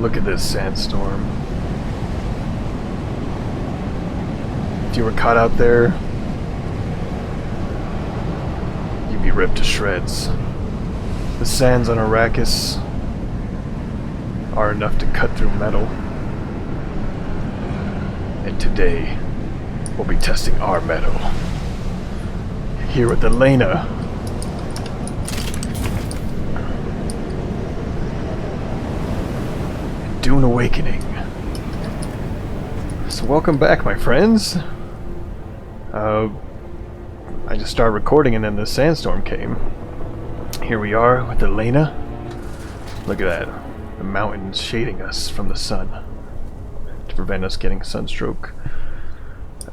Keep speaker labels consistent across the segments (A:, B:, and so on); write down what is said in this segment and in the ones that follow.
A: Look at this sandstorm. If you were caught out there, you'd be ripped to shreds. The sands on Arrakis are enough to cut through metal. And today, we'll be testing our metal. Here with Alena. Dune Awakening. So welcome back, my friends. I just started recording and then the sandstorm came. Here we are with Alena. Look at that. The mountains shading us from the sun to prevent us getting sunstroke.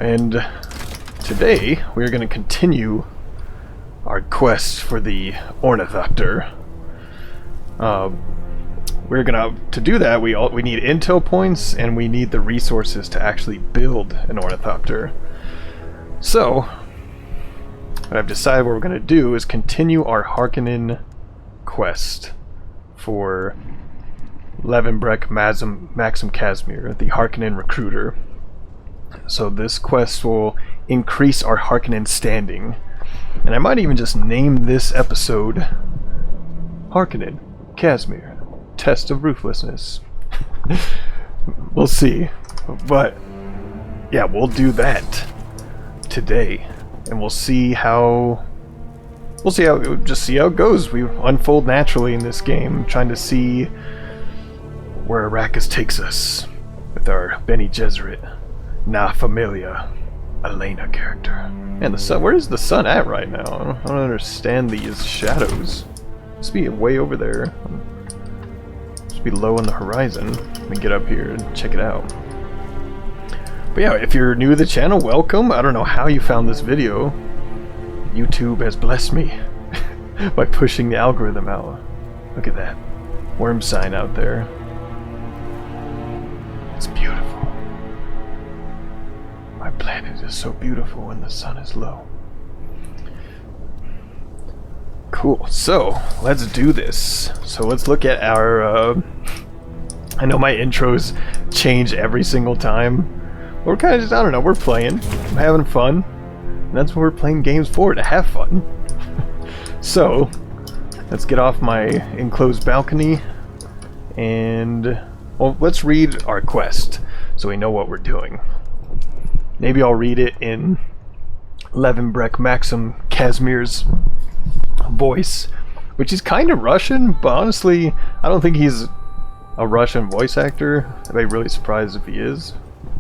A: And today we are going to continue our quest for the Ornithopter. To do that, we need intel points and we need the resources to actually build an Ornithopter. So, what I've decided what we're going to do is continue our Harkonnen quest for Levenbrek Maxim Casimir, the Harkonnen recruiter. So this quest will increase our Harkonnen standing. And I might even just name this episode Harkonnen Casimir. Test of ruthlessness. We'll see. But yeah, we'll do that today. And we'll see how it goes. We unfold naturally in this game, trying to see where Arrakis takes us with our Bene Gesserit, Na Familia, Alena character. And the sun, where is the sun at right now? I don't understand these shadows. Must be way over there. Must be low on the horizon. Let me get up here and check it out. But yeah, if you're new to the channel, welcome. I don't know how you found this video. YouTube has blessed me by pushing the algorithm out. Look at that worm sign out there. It's beautiful. My planet is so beautiful when the sun is low. Cool, so let's do this. So let's look at our I know my intros change every single time. We're kind of just, I don't know, we're playing, I'm having fun, and that's what we're playing games for, to have fun. So let's get off my enclosed balcony and, well, let's read our quest so we know what we're doing. Maybe I'll read it in Levenbrek Maxim Casimir's voice, which is kind of Russian, but honestly, I don't think he's a Russian voice actor. I'd be really surprised if he is.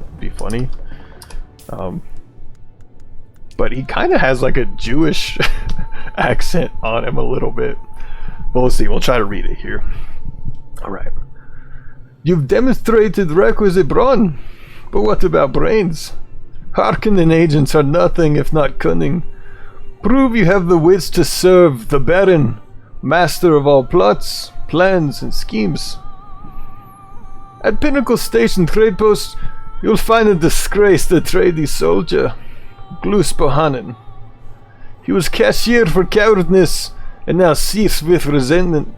A: It'd be funny. But he kind of has like a Jewish accent on him a little bit. But we'll see. We'll try to read it here. Alright. You've demonstrated requisite brawn, but what about brains? Harkonnen agents are nothing if not cunning. Prove you have the wits to serve the Baron, master of all plots, plans, and schemes. At Pinnacle Station Trade Post, you'll find a disgraced Atreides soldier, Glus Bohannon. He was cashiered for cowardness and now seethes with resentment.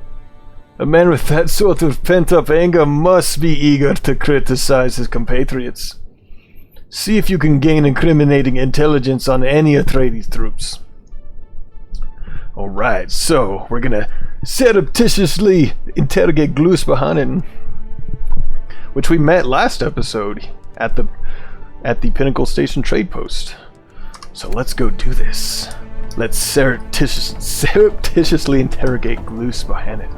A: A man with that sort of pent-up anger must be eager to criticize his compatriots. See if you can gain incriminating intelligence on any Atreides troops. Alright, so we're gonna surreptitiously interrogate Glus Bohannon, which we met last episode at the Pinnacle Station Trade Post. So let's go do this. Let's surreptitiously interrogate Glus Bohannon.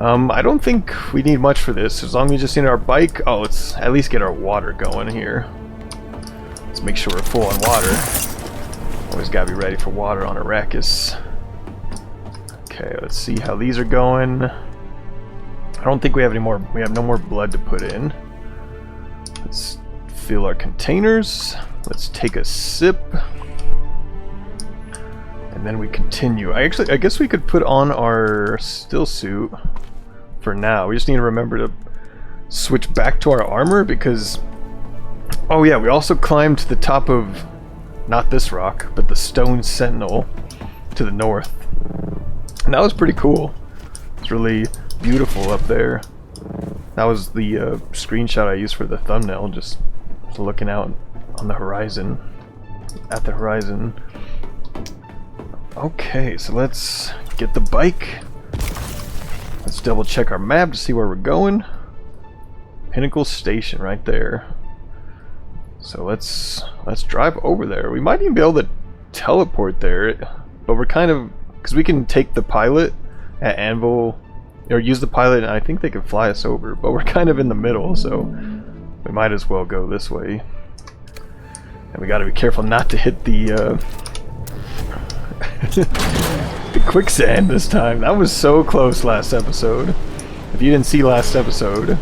A: I don't think we need much for this. As long as we just need our bike. Oh, let's at least get our water going here. Let's make sure we're full on water. Always gotta be ready for water on Arrakis. Okay, let's see how these are going. I don't think we have any more. We have no more blood to put in. Let's fill our containers. Let's take a sip. And then we continue. I guess we could put on our still suit for now. We just need to remember to switch back to our armor because... Oh yeah, we also climbed to the top of... Not this rock, but the Stone Sentinel to the north. And that was pretty cool. It's really beautiful up there. That was the screenshot I used for the thumbnail, just looking out on the horizon, at the horizon. Okay, so let's get the bike. Let's double check our map to see where we're going. Pinnacle Station right there. So let's drive over there. We might even be able to teleport there, but we're kind of, because we can take the pilot at Anvil, or use the pilot, and I think they can fly us over, but we're kind of in the middle, so we might as well go this way. And we gotta be careful not to hit the the quicksand this time. That was so close last episode. If you didn't see last episode,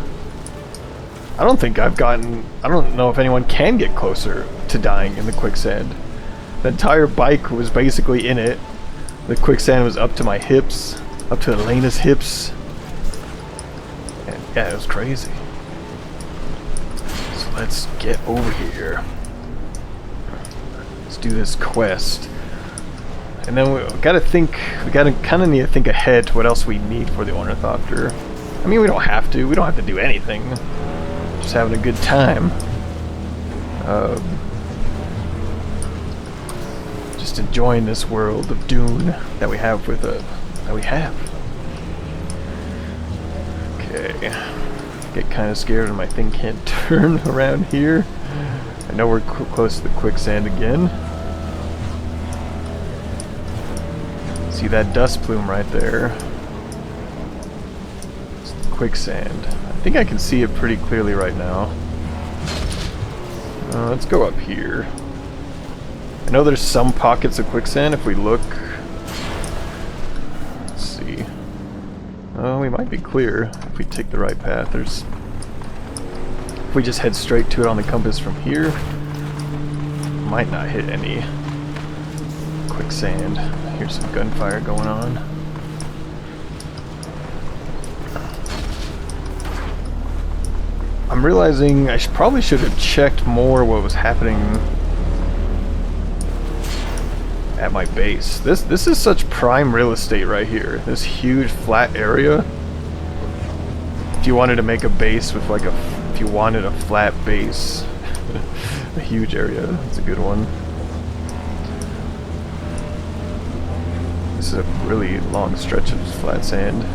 A: I don't think I've gotten, I don't know if anyone can get closer to dying in the quicksand. The entire bike was basically in it. The quicksand was up to my hips, up to Alena's hips. And yeah, it was crazy. So let's get over here. Let's do this quest. And then we gotta think, we gotta kind of need to think ahead to what else we need for the Ornithopter. I mean, we don't have to do anything. Just having a good time. Just enjoying this world of Dune that we have with Okay. Get kind of scared when my thing can't turn around here. I know we're close to the quicksand again. See that dust plume right there? It's the quicksand. I think I can see it pretty clearly right now. Let's go up here. I know there's some pockets of quicksand if we look. Let's see. Oh, we might be clear if we take the right path. If we just head straight to it on the compass from here, might not hit any quicksand. Here's some gunfire going on. I'm realizing I probably should have checked more what was happening at my base. This is such prime real estate right here. This huge flat area. If you wanted to make a base with like if you wanted a flat base, a huge area, that's a good one. This is a really long stretch of flat sand.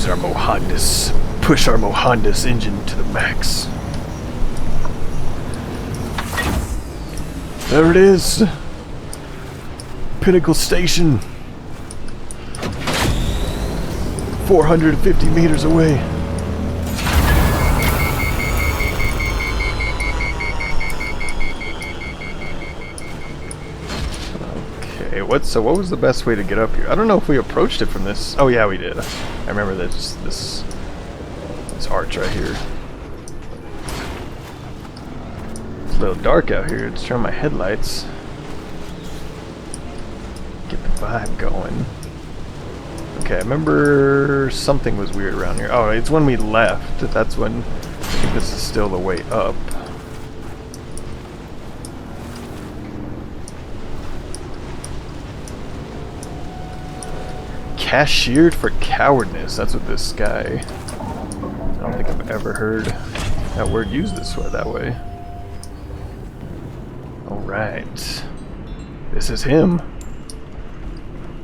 A: Our Mohandas. Push our Mohandas engine to the max. There it is. Pinnacle Station. 450 meters away. Okay, what was the best way to get up here? I don't know if we approached it from this. Oh yeah, we did. I remember this arch right here. It's a little dark out here. Let's turn on my headlights. Get the vibe going. Okay, I remember something was weird around here. Oh, it's when we left. That's when I think this is still the way up. Cashiered for cowardness. That's what this guy. I don't think I've ever heard that word used that way. Alright. This is him.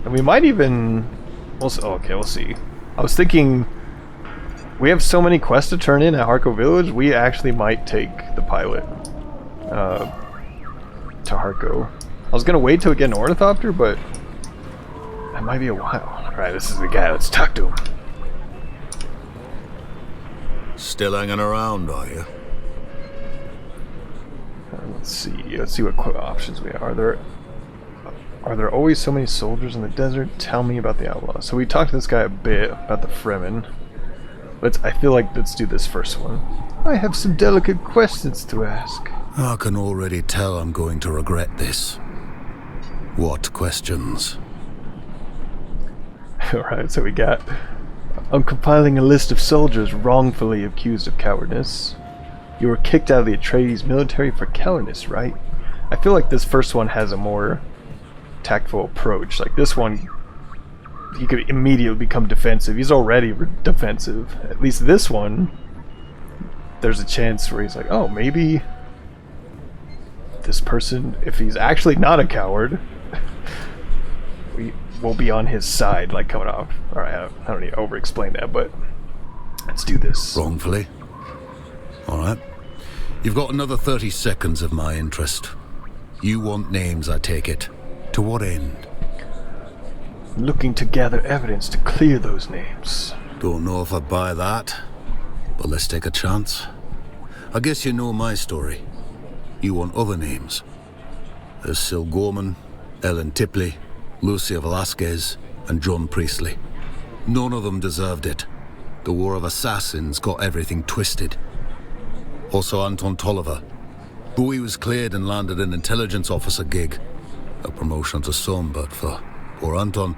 A: And we might even... okay, we'll see. I was thinking... We have so many quests to turn in at Harko Village, we actually might take the pilot. To Harko. I was gonna wait till we get an Ornithopter, but... That might be a while. Alright, this is the guy. Let's talk to him.
B: Still hanging around, are you?
A: Let's see what options we have. Are there always so many soldiers in the desert? Tell me about the outlaws. So we talked to this guy a bit about the Fremen. I feel like let's do this first one. I have some delicate questions to ask.
B: I can already tell I'm going to regret this. What questions?
A: Alright, so we got I'm compiling a list of soldiers wrongfully accused of cowardice. You were kicked out of the Atreides military for cowardice, right? I feel like this first one has a more tactful approach. Like this one, he could immediately become defensive. He's already defensive. At least this one, there's a chance where he's like, oh, maybe this person, if he's actually not a coward, we will be on his side, like coming off. Alright, I don't need to over-explain that, but let's do this.
B: Wrongfully? Alright. You've got another 30 seconds of my interest. You want names, I take it. To what end?
A: Looking to gather evidence to clear those names.
B: Don't know if I buy that, but let's take a chance. I guess you know my story. You want other names. There's Syl Gorman, Ellen Tipley, Lucia Velasquez, and John Priestley. None of them deserved it. The War of Assassins got everything twisted. Also Anton Tolliver. Though he was cleared and landed an intelligence officer gig. A promotion to some, but for poor Anton,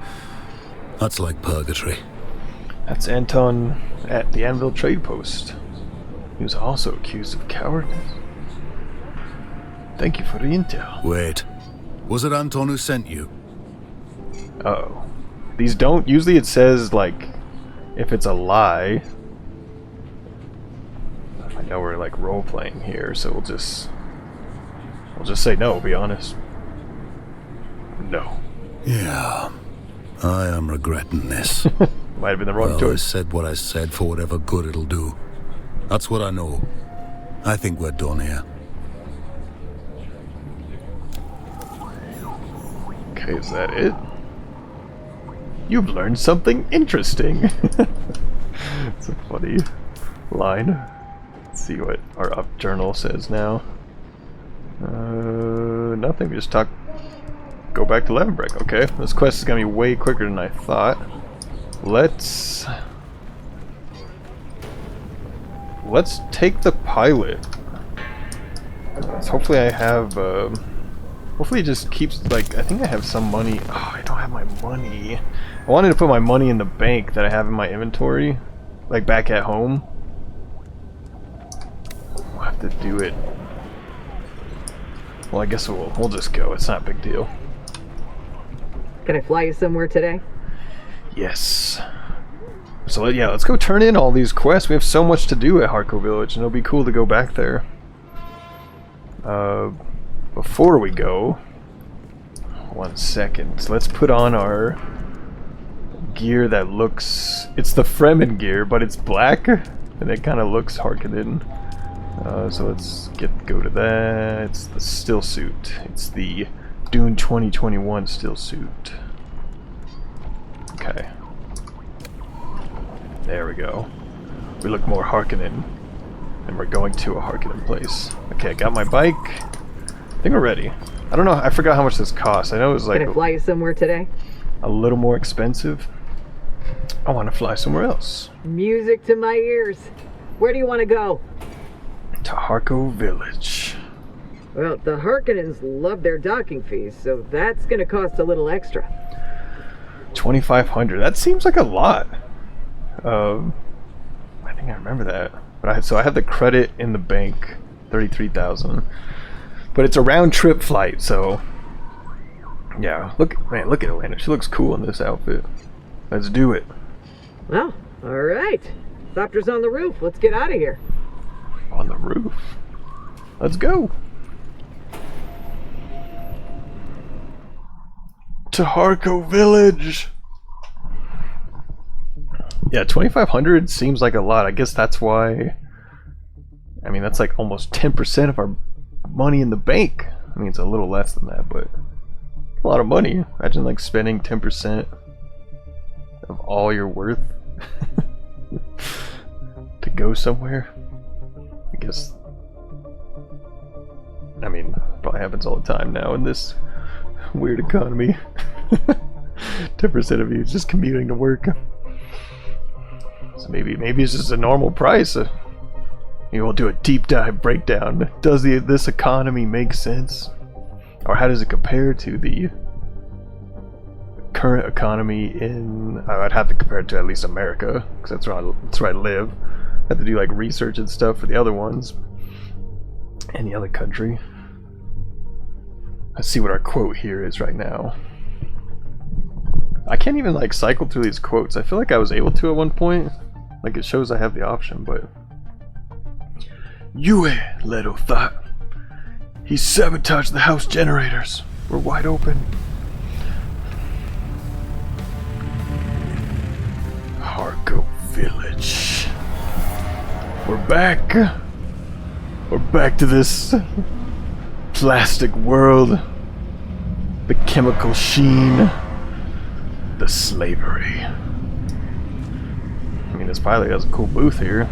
B: that's like purgatory.
A: That's Anton at the Anvil trade post. He was also accused of cowardice. Thank you for the intel.
B: Wait. Was it Anton who sent you?
A: Uh-oh. These don't... Usually it says, like, if it's a lie. I know we're, like, role-playing here, so we'll just say no, be honest. No.
B: Yeah. I am regretting this.
A: Might have been the wrong
B: I
A: choice.
B: said what I said for whatever good it'll do. That's what I know. I think we're done here.
A: Okay, is that it? You've learned something interesting. It's a funny line. Let's see what our up journal says now. Nothing. We just go back to Levenbreck. Okay, this quest is gonna be way quicker than I thought. Let's take the pilot. Hopefully I have. Hopefully it just keeps, like, I think I have some money. Oh, I don't have my money. I wanted to put my money in the bank that I have in my inventory, like back at home. We'll have to do it. Well, I guess we'll just go. It's not a big deal.
C: Can I fly you somewhere today?
A: Yes. So yeah, let's go turn in all these quests. We have so much to do at Harko Village, and it'll be cool to go back there. Before we go, 1 second. So let's put on our gear that looks... It's the Fremen gear, but it's black, and it kind of looks Harkonnen. So let's go to that. It's the still suit. It's the Dune 2021 still suit. Okay. There we go. We look more Harkonnen, and we're going to a Harkonnen place. Okay, I got my bike. I think we're ready. I don't know, I forgot how much this costs. I know it was like
C: Can I fly you somewhere today?
A: a little more expensive. I want to fly somewhere else.
C: Music to my ears. Where do you want to go?
A: To Harko Village.
C: Well, the Harkonnens love their docking fees, so that's gonna cost a little extra.
A: 2,500. That seems like a lot. I think I remember that. But so I have the credit in the bank, 33,000. But it's a round trip flight, so yeah. Look at Alena. She looks cool in this outfit. Let's do it.
C: Well, all right. Thopter's on the roof. Let's get out of here.
A: On the roof. Let's go. To Harko Village. Yeah, 2,500 seems like a lot. I guess that's why. I mean, that's like almost 10% of our money in the bank. I mean, it's a little less than that, but a lot of money. Imagine like spending 10% of all your worth to go somewhere. I guess. I mean, probably happens all the time now in this weird economy. 10% of you is just commuting to work. So maybe it's just a normal price. Maybe we'll do a deep dive breakdown. Does this economy make sense? Or how does it compare to the current economy in... I'd have to compare it to at least America, because that's where I live. I have to do like research and stuff for the other ones. Any other country. Let's see what our quote here is right now. I can't even like cycle through these quotes. I feel like I was able to at one point. Like it shows I have the option, but... You little thought. He sabotaged the house generators. We're wide open. Harko Village. We're back. We're back to this plastic world. The chemical sheen. The slavery. I mean, this pilot has a cool booth here.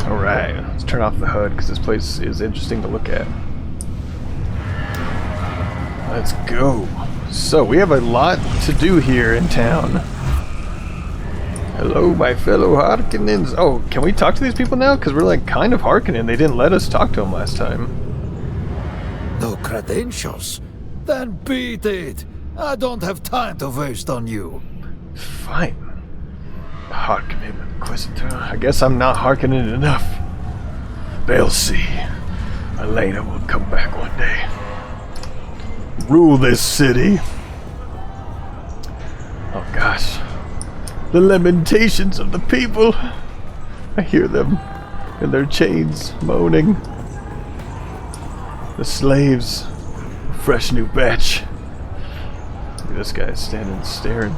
A: Alright, let's turn off the HUD because this place is interesting to look at. Let's go. So, we have a lot to do here in town. Hello, my fellow Harkonnens. Oh, can we talk to these people now? Because we're like kind of Harkonnen. They didn't let us talk to them last time.
D: No credentials? Then beat it. I don't have time to waste on you.
A: Fine. Harkonnen Inquisitor. I guess I'm not Harkonnen enough. They'll see. Alena will come back one day. Rule this city. Oh gosh. The lamentations of the people. I hear them in their chains moaning. The slaves. Fresh new batch. Look at this guy standing staring.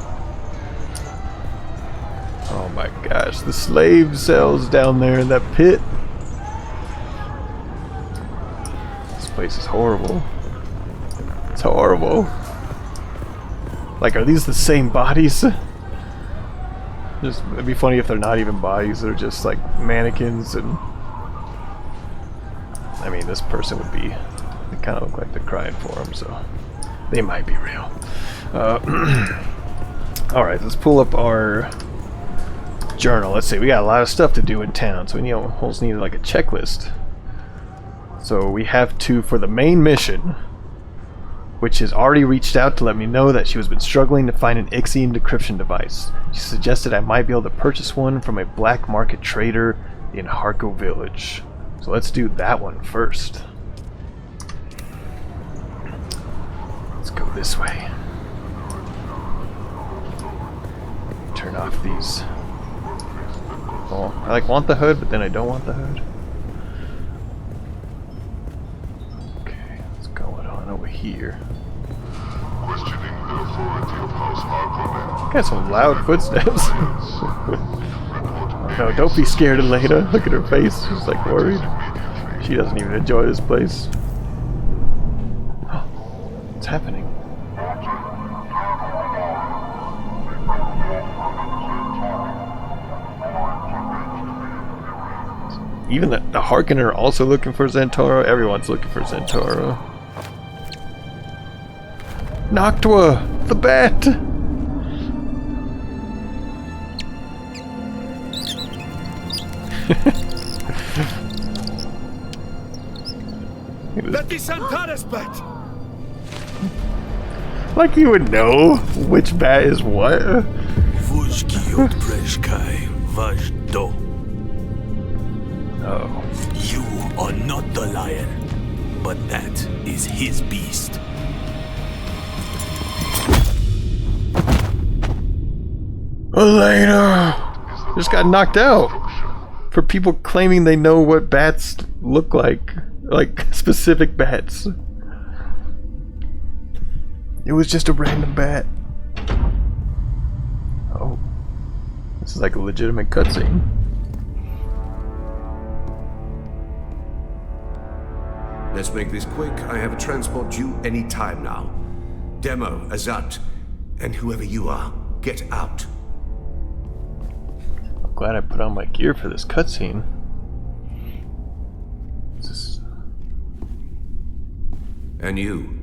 A: Oh my gosh, the slave cells down there in that pit. This place is horrible. It's horrible. Like, are these the same bodies? Just, it'd be funny if they're not even bodies, they're just like mannequins and... I mean, this person would be... They kind of look like they're crying for him, so... They might be real. Alright, let's pull up our journal. Let's see, we got a lot of stuff to do in town, so we almost need like a checklist. So we have to, for the main mission, which has already reached out to let me know that she has been struggling to find an Ixian decryption device. She suggested I might be able to purchase one from a black market trader in Harko Village. So let's do that one first. Let's go this way. Turn off these. Oh, I like want the hood, but then I don't want the hood. Okay, what's going on over here? Got some loud footsteps. Oh, no, don't be scared, Alena. Look at her face. She's like worried. She doesn't even enjoy this place. What's happening? Even the Harkonnen are also looking for Zantara. Everyone's looking for Zantara. Noctua! The bat!
D: That is Zantara's bat!
A: Like you would know which bat is what. Oh.
D: You are not the lion, but that is his beast.
A: Alena! Just got knocked out for people claiming they know what bats look like specific bats. It was just a random bat. Oh. This is like a legitimate cutscene.
E: Let's make this quick. I have a transport due any time now. Demo, Azat, and whoever you are, get out.
A: I'm glad I put on my gear for this cutscene.
E: And you.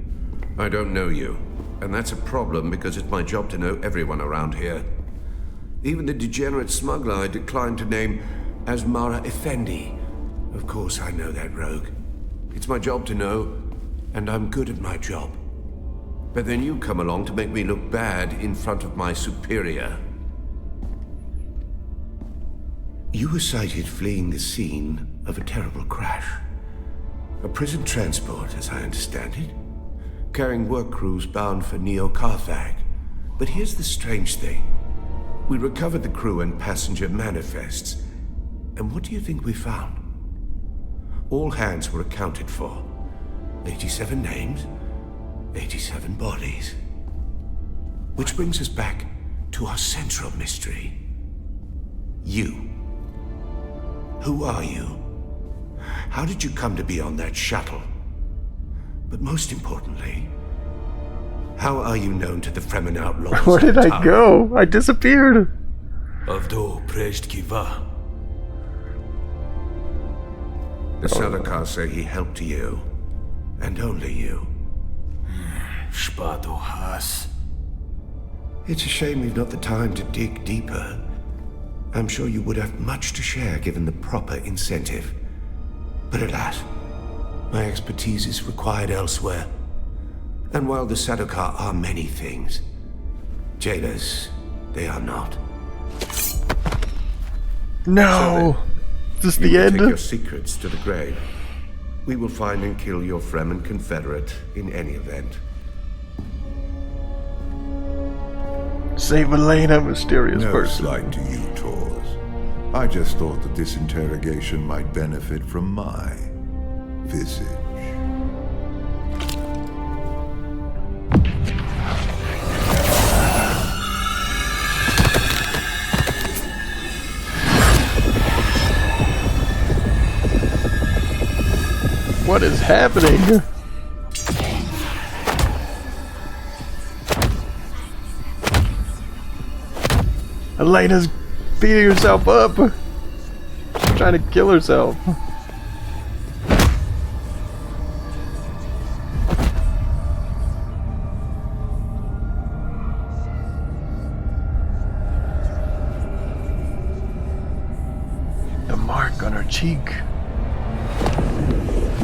E: I don't know you. And that's a problem because it's my job to know everyone around here. Even the degenerate smuggler I declined to name as Mara Effendi. Of course I know that rogue. It's my job to know, and I'm good at my job. But then you come along to make me look bad in front of my superior. You were sighted fleeing the scene of a terrible crash. A prison transport, as I understand it, carrying work crews bound for Neo-Carthag. But here's the strange thing. We recovered the crew and passenger manifests. And what do you think we found? All hands were accounted for. 87 names, 87 bodies. Which brings us back to our central mystery. You. Who are you? How did you come to be on that shuttle? But most importantly, how are you known to the Fremen outlaws?
A: Where did I go? I disappeared.
D: Avdo prejt kiva.
E: The Sardaukar say he helped you, and only you.
D: Spado has.
E: It's a shame we've not the time to dig deeper. I'm sure you would have much to share given the proper incentive. But alas, my expertise is required elsewhere. And while the Sardaukar are many things, jailers, they are not.
A: No! Is this the
E: You will
A: end?
E: take your secrets to the grave. We will find and kill your Fremen confederate in any event.
A: Save Alena, mysterious
F: No
A: person.
F: slight to you, Tors. I just thought that this interrogation might benefit from my visage.
A: What is happening? Elena's beating herself up. She's trying to kill herself. The mark on her cheek.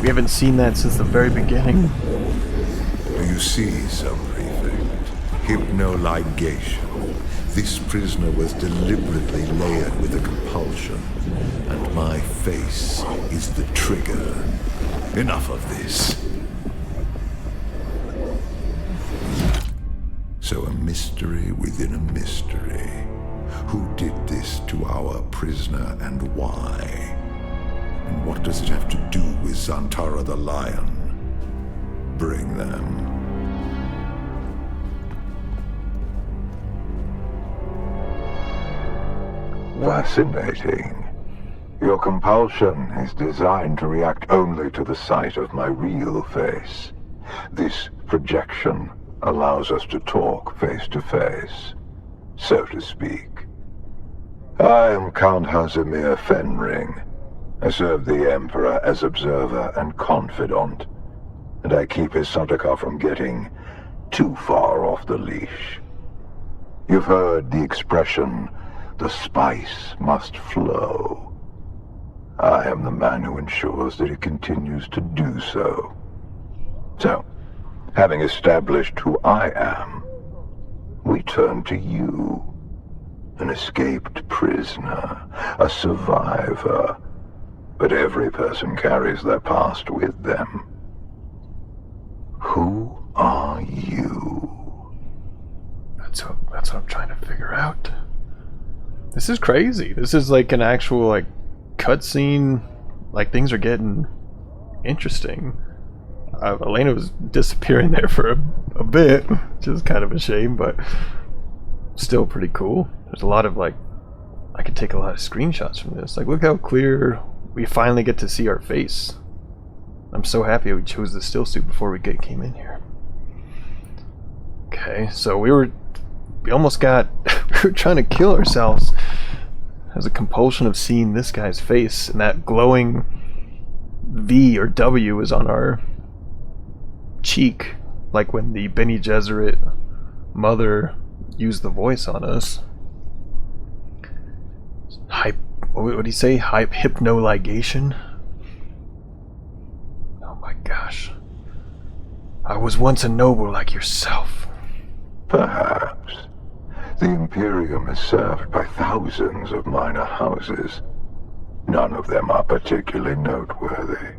A: We haven't seen that since the very beginning.
F: Do you see, Sub-Prefect? Hypno-ligation. This prisoner was deliberately layered with a compulsion, and my face is the trigger. Enough of this. So a mystery within a mystery. Who did this to our prisoner and why? And what does it have to do with Zantara the Lion? Bring them. Fascinating. Your compulsion is designed to react only to the sight of my real face. This projection allows us to talk face to face, so to speak. I am Count Fenring. I serve the Emperor as observer and confidant, and I keep his Sardaukar from getting too far off the leash. You've heard the expression, the spice must flow. I am the man who ensures that it continues to do so. So, having established who I am, we turn to you. An escaped prisoner, a survivor. But every person carries their past with them. Who are you?
A: That's what I'm trying to figure out. This is crazy. This is like an actual like cutscene. Like things are getting interesting. Alena was disappearing there for a bit, which is kind of a shame, but still pretty cool. There's a lot of like, I could take a lot of screenshots from this. Like, look how clear we finally get to see our face. I'm so happy we chose the still suit before we came in here. Okay, so we almost got, we were trying to kill ourselves. There's a compulsion of seeing this guy's face, and that glowing V or W is on our cheek, like when the Bene Gesserit mother used the voice on us. What do you say? Hypno-ligation? Oh my gosh. I was once a noble like yourself.
F: Perhaps. The Imperium is served by thousands of minor houses. None of them are particularly noteworthy.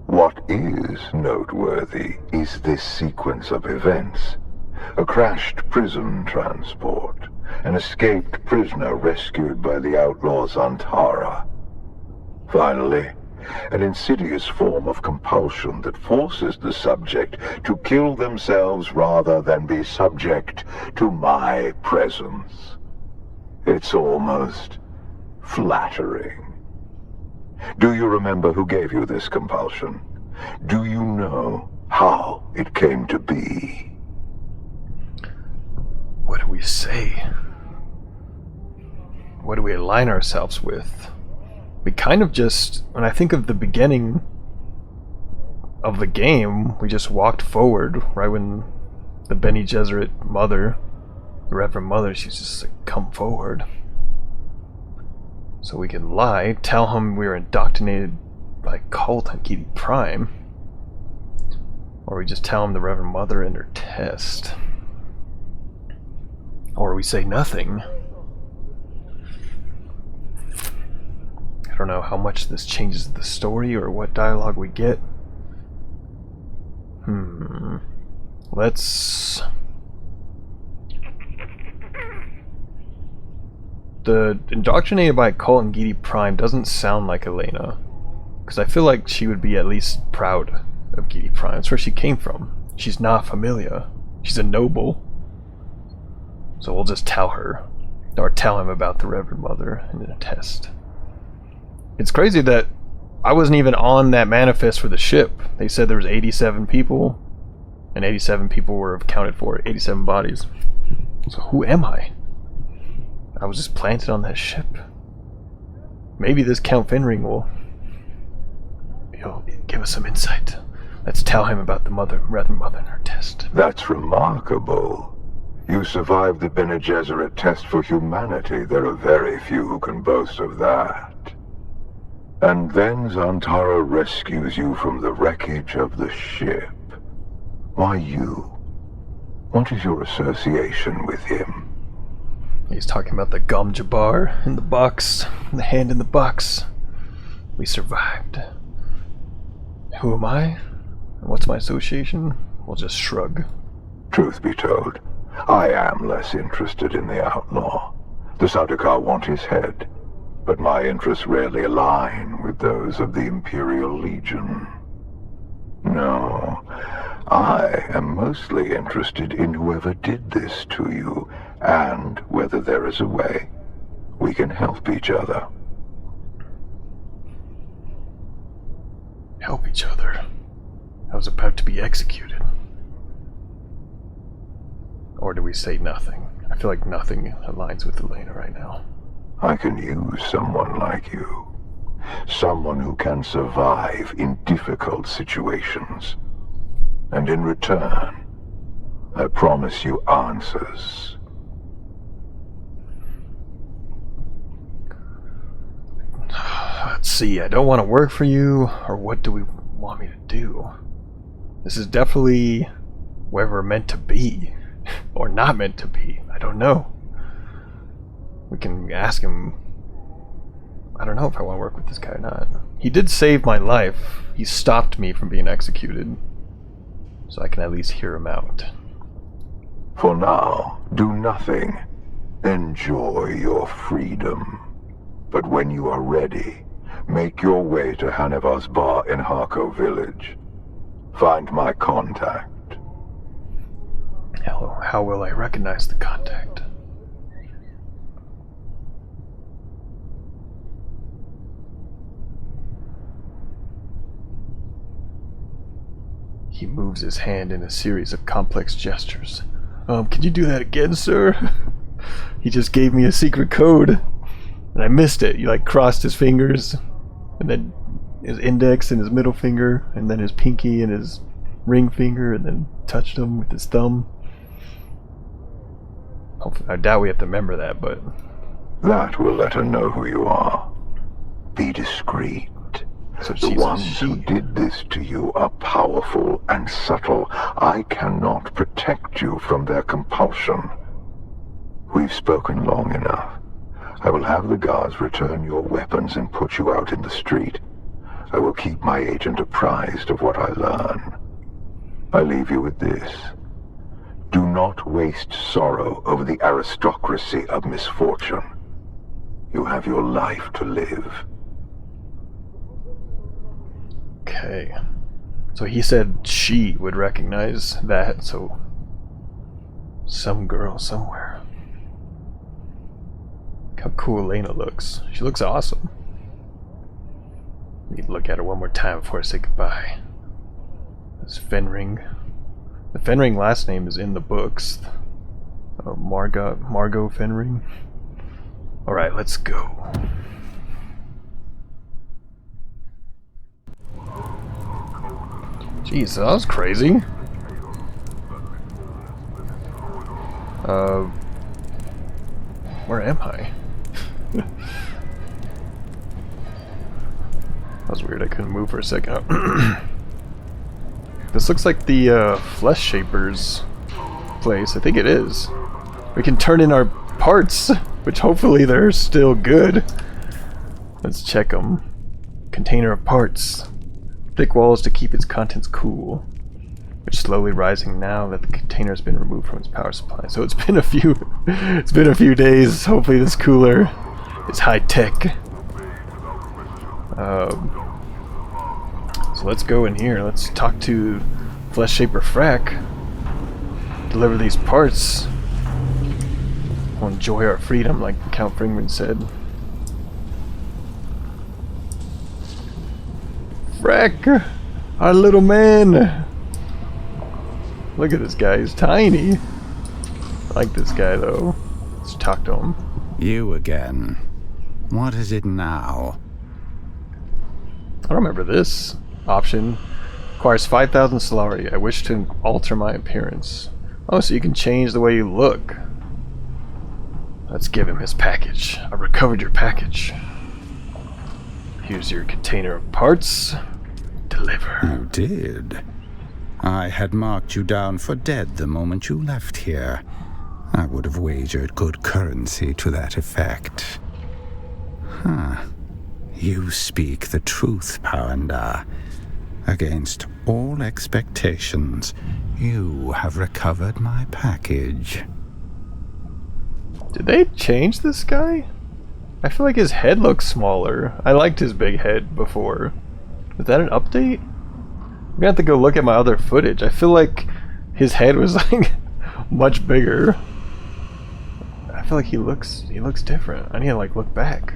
F: What is noteworthy is this sequence of events. A crashed prison transport, an escaped prisoner rescued by the outlaw Zantara. Finally, an insidious form of compulsion that forces the subject to kill themselves rather than be subject to my presence. It's almost flattering. Do you remember who gave you this compulsion? Do you know how it came to be?
A: What do we say? What do we align ourselves with? We kind of just, when I think of the beginning of the game, we just walked forward, right when the Bene Gesserit mother, the Reverend Mother, she's just like, come forward. So we can lie, tell him we were indoctrinated by cult on Gidi Prime. Or we just tell him the Reverend Mother and her test. Or we say nothing. I don't know how much this changes the story or what dialogue we get. Let's... The indoctrinated by cult and Gidi Prime doesn't sound like Alena. Because I feel like she would be at least proud of Gidi Prime. That's where she came from. She's not familiar. She's a noble. So we'll just tell her. Or tell him about the Reverend Mother and the test. It's crazy that I wasn't even on that manifest for the ship. They said there was 87 people. And 87 people were accounted for. 87 bodies. So who am I? I was just planted on that ship. Maybe this Count Fenring will, give us some insight. Let's tell him about the Reverend Mother and her test.
F: That's remarkable. You survived the Bene Gesserit test for humanity. There are very few who can boast of that. And then Zantara rescues you from the wreckage of the ship. Why you? What is your association with him?
A: He's talking about the gum Jabbar in the box, the hand in the box. We survived. Who am I? And what's my association? We'll just shrug.
F: Truth be told, I am less interested in the outlaw. The Sardaukar want his head, but my interests rarely align with those of the Imperial Legion. No, I am mostly interested in whoever did this to you, and whether there is a way we can help each other.
A: Help each other? I was about to be executed. Or do we say nothing? I feel like nothing aligns with Alena right now.
F: I can use someone like you. Someone who can survive in difficult situations. And in return, I promise you answers.
A: Let's see, I don't want to work for you, or what do we want me to do? This is definitely where we're meant to be, or not meant to be, I don't know. We can ask him. I don't know if I want to work with this guy or not. He did save my life. He stopped me from being executed. So I can at least hear him out.
F: For now, do nothing. Enjoy your freedom. But when you are ready, make your way to Hanevar's bar in Harko Village. Find my contact.
A: How will I recognize the contact? He moves his hand in a series of complex gestures. Can you do that again, sir? He just gave me a secret code, and I missed it. He crossed his fingers, and then his index and his middle finger, and then his pinky and his ring finger, and then touched him with his thumb. I doubt we have to remember that, but...
F: That will let her know who you are. Be discreet.
A: So
F: The
A: she's a
F: ones who
A: she.
F: did this to you are powerful and subtle. I cannot protect you from their compulsion. We've spoken long enough. I will have the guards return your weapons and put you out in the street. I will keep my agent apprised of what I learn. I leave you with this. Do not waste sorrow over the aristocracy of misfortune. You have your life to live.
A: Okay. So he said she would recognize that, so some girl somewhere. Look how cool Alena looks. She looks awesome. Need to look at her one more time before I say goodbye. This Fenring. The Fenring last name is in the books. Margot Fenring. Alright, let's go. Jeez, that was crazy. Where am I? That was weird, I couldn't move for a second. This looks like the Flesh Shapers place. I think it is. We can turn in our parts, which hopefully they're still good. Let's check them. Container of parts. Thick walls to keep its contents cool. Which slowly rising now that the container has been removed from its power supply. So it's been a few days. Hopefully this cooler is high tech. So let's go in here. Let's talk to Flesh Shaper Frack. Deliver these parts. We'll enjoy our freedom, like Count Fenring said. Frack, our little man. Look at this guy. He's tiny. I like this guy though. Let's talk to him.
B: You again. What is it now?
A: I don't remember this option. Requires 5,000 Solari. I wish to alter my appearance. Oh, so you can change the way you look. Let's give him his package. I recovered your package. Here's your container of parts. Deliver.
B: You did. I had marked you down for dead the moment you left here. I would have wagered good currency to that effect. Huh. You speak the truth, Powanda. Against all expectations, you have recovered my package.
A: Did they change this guy? I feel like his head looks smaller. I liked his big head before. Is that an update? I'm gonna have to go look at my other footage. I feel like his head was like much bigger. I feel like he looks different. I need to like look back.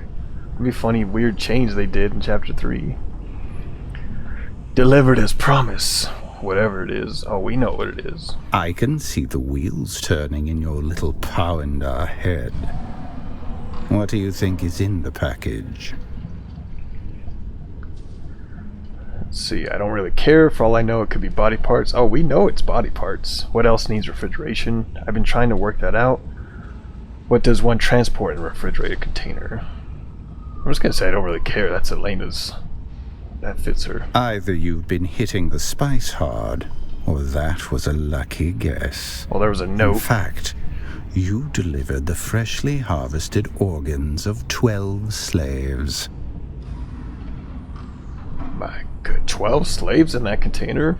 A: It'd be a funny weird change they did in chapter 3. Delivered as promise. Whatever it is. Oh, we know what it is.
B: I can see the wheels turning in your little Powanda head. What do you think is in the package?
A: Let's see, I don't really care. For all I know, it could be body parts. Oh, we know it's body parts. What else needs refrigeration? I've been trying to work that out. What does one transport in a refrigerated container? I'm just gonna say I don't really care. That's Alena's. That fits her.
B: Either you've been hitting the spice hard, or that was a lucky guess.
A: Well, there was a note.
B: In fact, you delivered the freshly harvested organs of 12 slaves.
A: My good, 12 slaves in that container?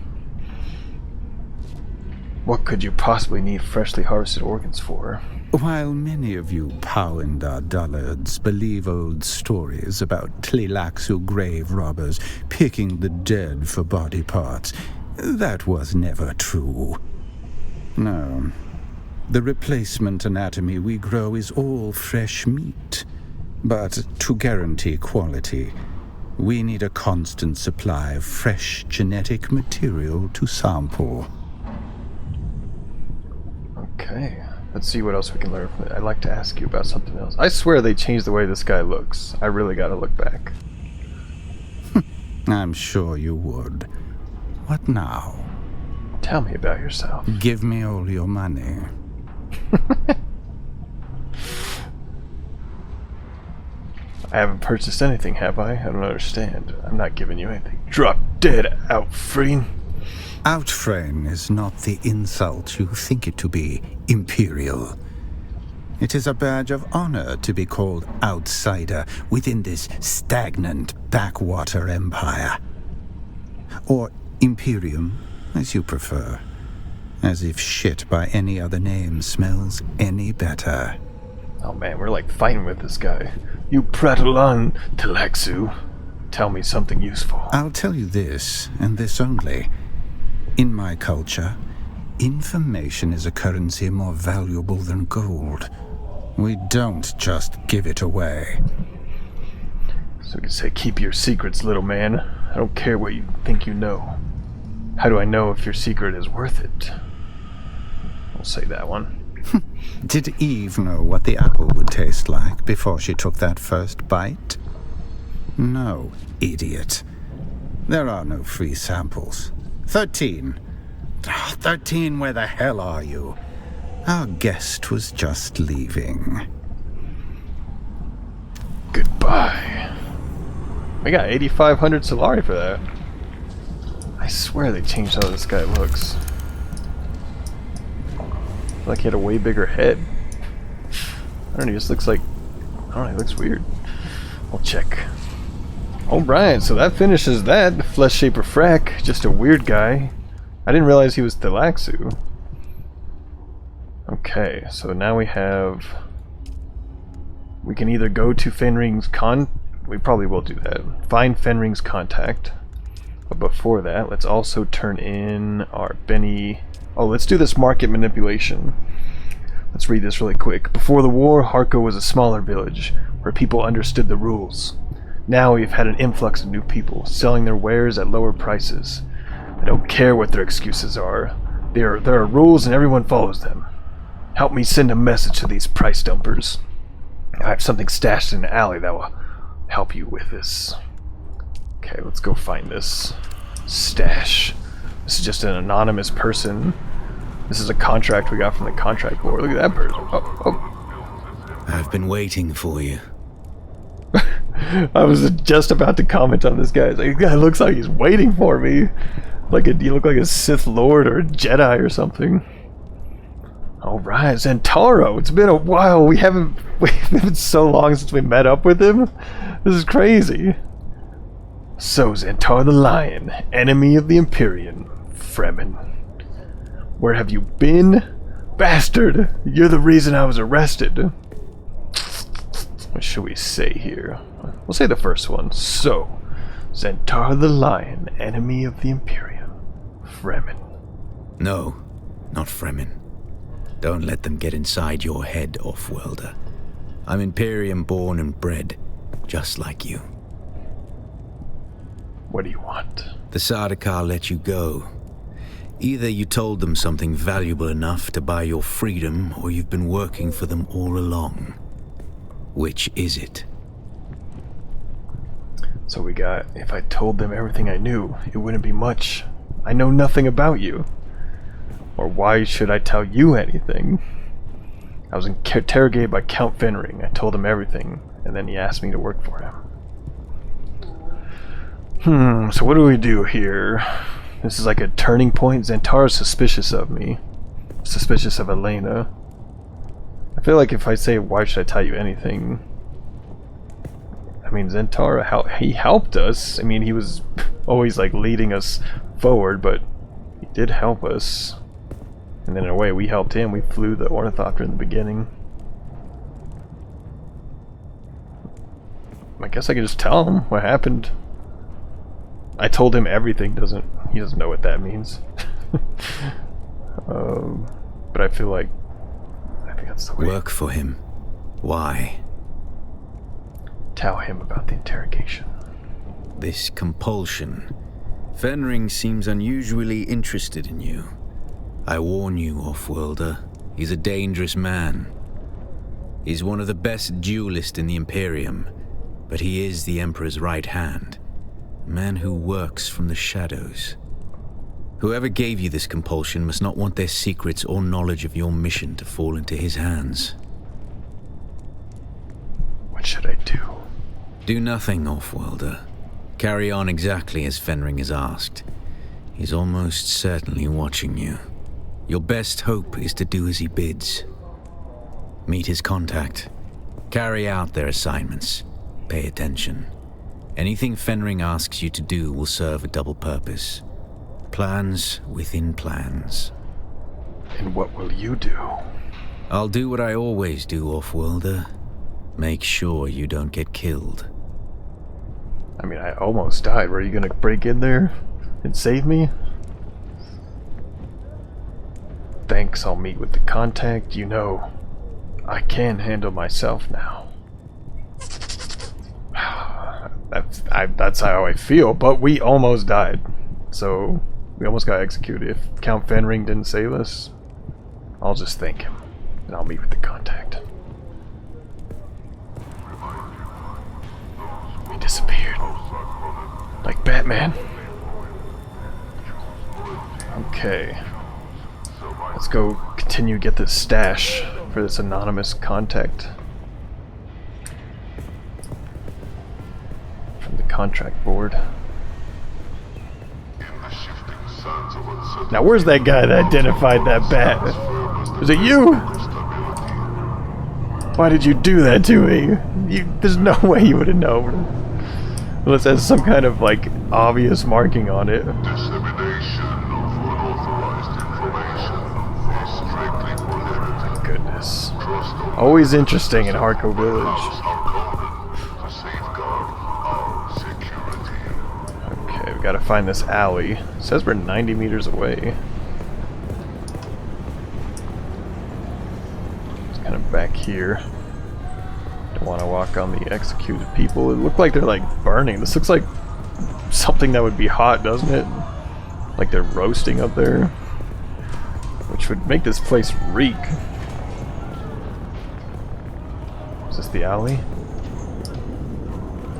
A: What could you possibly need freshly harvested organs for?
B: While many of you Powanda dullards believe old stories about Tlilaxu grave robbers picking the dead for body parts, that was never true. No. The replacement anatomy we grow is all fresh meat. But to guarantee quality, we need a constant supply of fresh genetic material to sample.
A: Okay. Let's see what else we can learn from it. I'd like to ask you about something else. I swear they changed the way this guy looks. I really gotta look back.
B: I'm sure you would. What now?
A: Tell me about yourself.
B: Give me all your money.
A: I haven't purchased anything, have I? I don't understand. I'm not giving you anything. Drop dead, Outfreen.
B: Outframe is not the insult you think it to be, Imperial. It is a badge of honor to be called outsider within this stagnant backwater empire. Or Imperium, as you prefer. As if shit by any other name smells any better.
A: Oh man, we're like fighting with this guy. You prattle on, Talaxu. Tell me something useful.
B: I'll tell you this, and this only. In my culture, information is a currency more valuable than gold. We don't just give it away.
A: So we can say, keep your secrets, little man. I don't care what you think you know. How do I know if your secret is worth it? We'll say that one.
B: Did Eve know what the apple would taste like before she took that first bite? No, idiot. There are no free samples. 13. 13, where the hell are you? Our guest was just leaving.
A: Goodbye. We got 8,500 Solari for that. I swear they changed how this guy looks. Like he had a way bigger head. I don't know, he just looks like... I don't know, he looks weird. I'll check. Alright, so that finishes that. Flesh Shaper Frack, just a weird guy. I didn't realize he was Thalaxu. Okay, so now we have... We can either go to Fenring's we probably will do that. Find Fenring's contact. But before that, let's also turn in our Benny... Oh, let's do this market manipulation. Let's read this really quick. Before the war, Harko was a smaller village, where people understood the rules. Now we've had an influx of new people, selling their wares at lower prices. I don't care what their excuses are. There are rules and everyone follows them. Help me send a message to these price dumpers. I have something stashed in the alley that will help you with this. Okay, let's go find this stash. This is just an anonymous person. This is a contract we got from the contract board. Look at that person. Oh.
B: I've been waiting for you.
A: I was just about to comment on this guy. It's like, this guy looks like he's waiting for me. You look like a Sith Lord or a Jedi or something. Alright, Zantara. It's been a while. We've been so long since we met up with him. This is crazy. So, Zantara the Lion, enemy of the Imperium, Fremen. Where have you been? Bastard! You're the reason I was arrested. What should we say here? We'll say the first one. So, Zantara the Lion, enemy of the Imperium, Fremen.
B: No, not Fremen. Don't let them get inside your head, off-worlder. I'm Imperium born and bred, just like you.
A: What do you want?
B: The Sardaukar let you go. Either you told them something valuable enough to buy your freedom, or you've been working for them all along. Which is it?
A: So we got, if I told them everything I knew, it wouldn't be much. I know nothing about you. Or why should I tell you anything? I was interrogated by Count Fenring. I told him everything, and then he asked me to work for him. So what do we do here? This is like a turning point. Zantara's suspicious of me. Suspicious of Alena. I feel like if I say, why should I tell you anything? I mean, Zantara, he helped us. I mean, he was always like leading us forward, but he did help us. And then in a way, we helped him. We flew the Ornithopter in the beginning. I guess I could just tell him what happened. I told him everything. He doesn't know what that means. But I feel like I think that's the way.
B: Work for him. Why?
A: Tell him about the interrogation.
B: This compulsion. Fenring seems unusually interested in you. I warn you, off-worlder. He's a dangerous man. He's one of the best duelists in the Imperium, but he is the Emperor's right hand. A man who works from the shadows. Whoever gave you this compulsion must not want their secrets or knowledge of your mission to fall into his hands.
A: What should I do?
G: Do nothing, Offworlder. Carry on exactly as Fenring has asked. He's almost certainly watching you. Your best hope is to do as he bids. Meet his contact. Carry out their assignments. Pay attention. Anything Fenring asks you to do will serve a double purpose. Plans within plans.
A: And what will you do?
G: I'll do what I always do, Offworlder. Make sure you don't get killed.
A: I mean, I almost died. Were you gonna break in there and save me? Thanks, I'll meet with the contact. You know, I can handle myself now. That's how I feel, but we almost died. So, we almost got executed. If Count Fenring didn't save us, I'll just thank him, and I'll meet with the contact. He disappeared. Like Batman. Okay. Let's go continue to get this stash for this anonymous contact. From the contract board. Now where's that guy that identified that bat? Was it you? Why did you do that to me? There's no way you would have known. Unless it has some kind of like obvious marking on it. Goodness. Always interesting in Harko Village. Okay, we gotta find this alley. It says we're 90 meters away. It's kind of back here. Don't want to walk on the executed people. It looked like they're like burning. This looks like something that would be hot, doesn't it? Like they're roasting up there. Which would make this place reek. Is this the alley?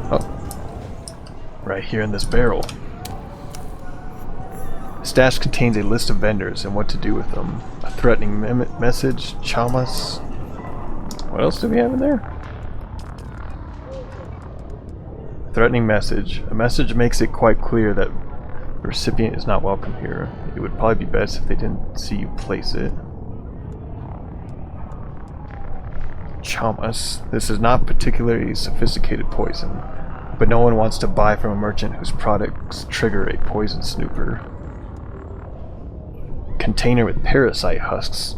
A: Oh. Right here in this barrel. The stash contains a list of vendors and what to do with them. A threatening message, chamas. What else do we have in there? Threatening message. A message makes it quite clear that the recipient is not welcome here. It would probably be best if they didn't see you place it. Chamas. This is not particularly sophisticated poison, but no one wants to buy from a merchant whose products trigger a poison snooper. Container with parasite husks.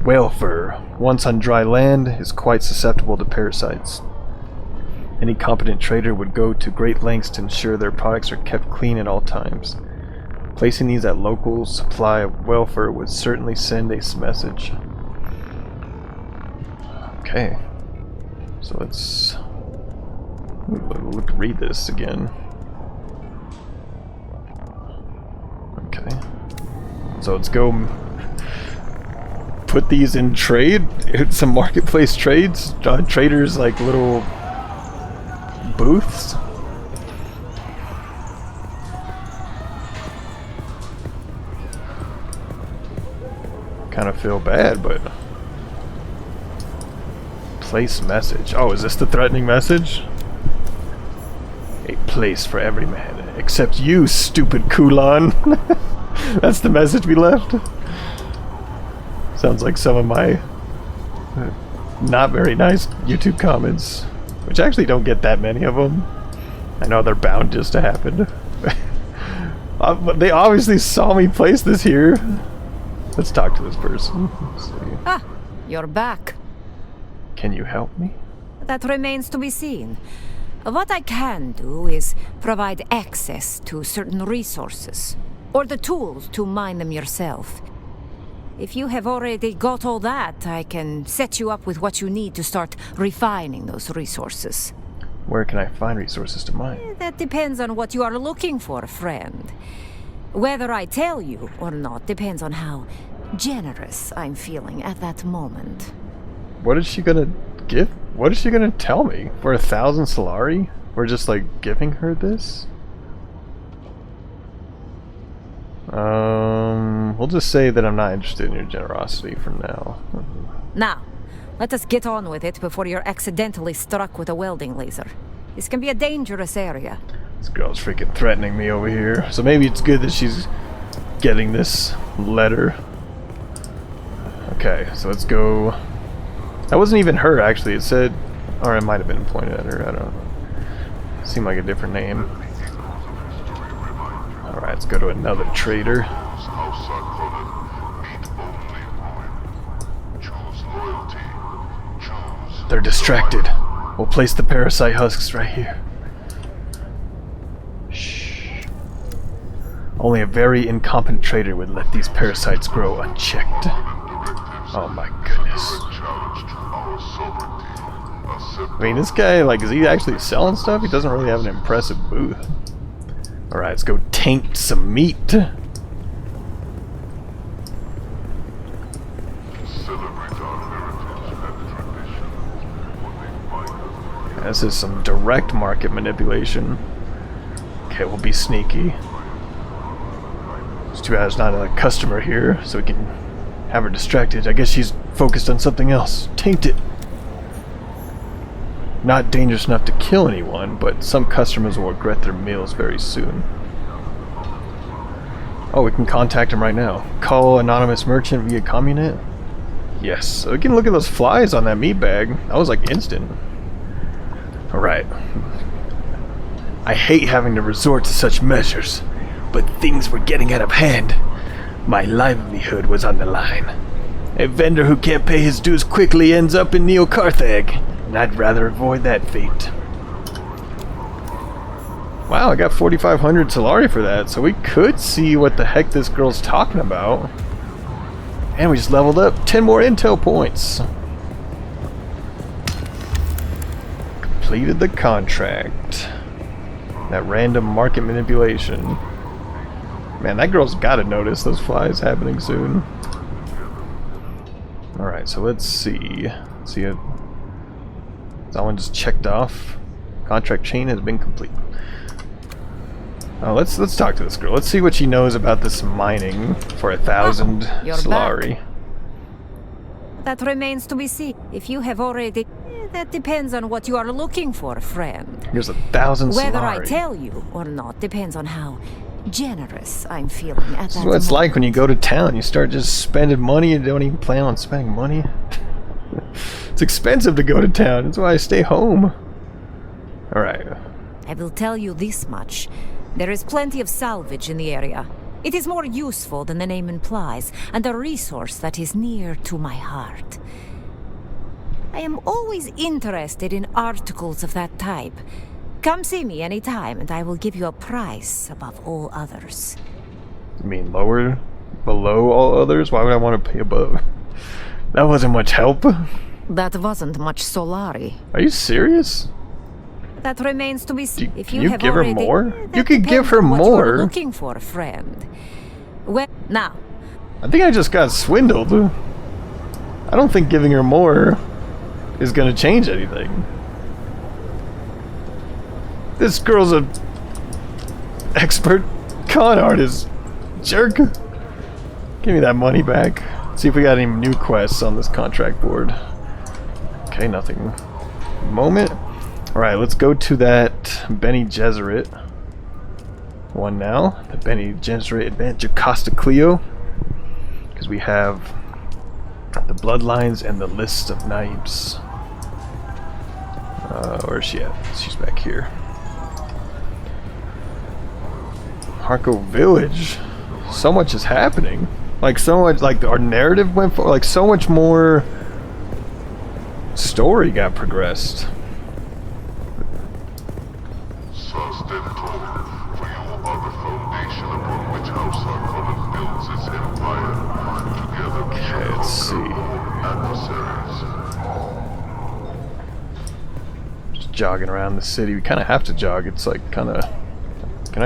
A: Whale fur. Once on dry land, is quite susceptible to parasites. Any competent trader would go to great lengths to ensure their products are kept clean at all times. Placing these at local supply of whale fur would certainly send a message. Okay. So let's read this again. Okay. So let's go put these in trade. Some marketplace trades. Traders like little booths. Kind of feel bad, but place message. Oh, is this the threatening message? A place for every man except you, stupid Kulan. That's the message we left. Sounds like some of my not very nice YouTube comments, which actually don't get that many of them. I know they're bound just to happen. But they obviously saw me place this here. Let's talk to this person. Let's see.
H: Ah, you're back.
A: Can you help me?
H: That remains to be seen. What I can do is provide access to certain resources, or the tools to mine them yourself. If you have already got all that, I can set you up with what you need to start refining those resources.
A: Where can I find resources to mine?
H: That depends on what you are looking for, friend. Whether I tell you or not depends on how generous I'm feeling at that moment.
A: What is she gonna give? What is she gonna tell me? For 1,000 Solari? We're just like giving her this? We'll just say that I'm not interested in your generosity for now.
H: Now, let us get on with it before you're accidentally struck with a welding laser. This can be a dangerous area.
A: This girl's freaking threatening me over here. So maybe it's good that she's getting this letter. Okay, so let's go. That wasn't even her, actually. It said, or it might have been pointed at her. I don't know. Seemed like a different name. Alright, let's go to another trader. They're distracted. We'll place the parasite husks right here. Shh. Only a very incompetent trader would let these parasites grow unchecked. Oh my goodness. I mean, this guy, like, is he actually selling stuff? He doesn't really have an impressive booth. Alright, let's go taint some meat. This is some direct market manipulation. Okay, we'll be sneaky. It's too bad there's not a customer here, so we can have her distracted. I guess she's focused on something else. Taint it. Not dangerous enough to kill anyone, but some customers will regret their meals very soon. Oh, we can contact him right now. Call anonymous merchant via communet. Yes, so we can look at those flies on that meat bag. That was like instant. Alright. I hate having to resort to such measures, but things were getting out of hand. My livelihood was on the line. A vendor who can't pay his dues quickly ends up in Neo-Carthage, and I'd rather avoid that fate. Wow, I got 4,500 Solari for that, so we could see what the heck this girl's talking about. And we just leveled up 10 more intel points. Completed the contract. That random market manipulation. Man, that girl's gotta notice those flies happening soon. Alright, so let's see. Let's see if that one just checked off. Contract chain has been complete. Oh, let's talk to this girl. Let's see what she knows about this mining for 1,000 Solari.
H: That remains to be seen. If you have already... that depends on what you are looking for, friend.
A: Here's 1,000 Solari.
H: Whether I tell you or not depends on how generous I'm feeling at that
A: This is what it's like when you go to town. You start just spending money and don't even plan on spending money. It's expensive to go to town. That's why I stay home. Alright.
H: I will tell you this much. There is plenty of salvage in the area. It is more useful than the name implies, and a resource that is near to my heart. I am always interested in articles of that type. Come see me anytime, and I will give you a price above all others.
A: You mean lower? Below all others? Why would I want to pay above? That wasn't much help.
H: That wasn't much Solari.
A: Are you serious?
H: That remains to be seen. If
A: you
H: have
A: give her
H: already,
A: more? You could give her
H: what
A: more.
H: You're looking for, friend. Well, now.
A: I think I just got swindled. I don't think giving her more is gonna change anything. This girl's a expert con artist. Jerk. Give me that money back. See if we got any new quests on this contract board. Okay, nothing. Moment. Alright, let's go to that Bene Gesserit one now. The Bene Gesserit Adventure Costa Clio. Because we have the bloodlines and the list of names. Where's she at? She's back here. Harko Village. So much is happening. Like so much, like our narrative went forward. Like so much more story got progressed. Okay, let's see. Just jogging around the city. We kind of have to jog. It's like kind of. Can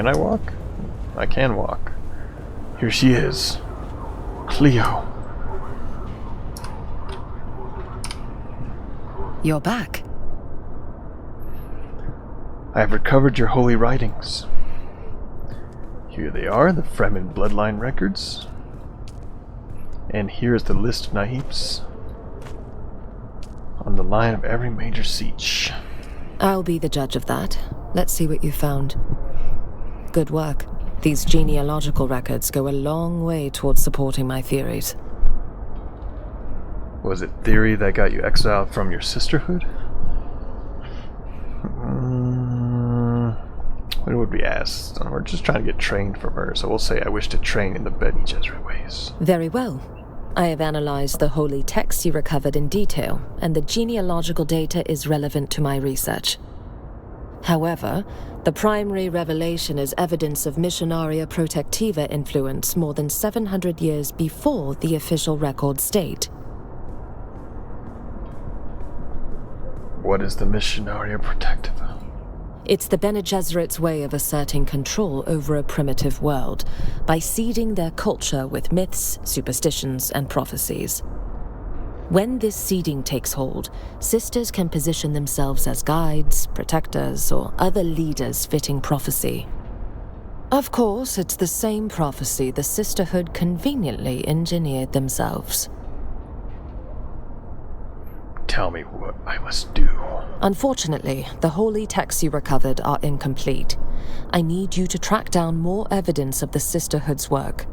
A: I walk? I can walk. Here she is, Cleo.
I: You're back.
A: I have recovered your holy writings. Here they are, the Fremen bloodline records. And here is the list of Nahips on the line of every major siege.
I: I'll be the judge of that. Let's see what you found. Good work. These genealogical records go a long way towards supporting my theories.
A: Was it theory that got you exiled from your sisterhood? What would we ask? We're just trying to get trained from her, so we'll say I wish to train in the Bene Gesserit ways.
I: Very well. I have analyzed the holy texts you recovered in detail, and the genealogical data is relevant to my research. However, the primary revelation is evidence of Missionaria Protectiva influence more than 700 years before the official records state.
A: What is the Missionaria Protectiva?
I: It's the Bene Gesserit's way of asserting control over a primitive world by seeding their culture with myths, superstitions, and prophecies. When this seeding takes hold, sisters can position themselves as guides, protectors, or other leaders fitting prophecy. Of course, it's the same prophecy the sisterhood conveniently engineered themselves.
A: Tell me what I must do.
I: Unfortunately, the holy texts you recovered are incomplete. I need you to track down more evidence of the Sisterhood's work.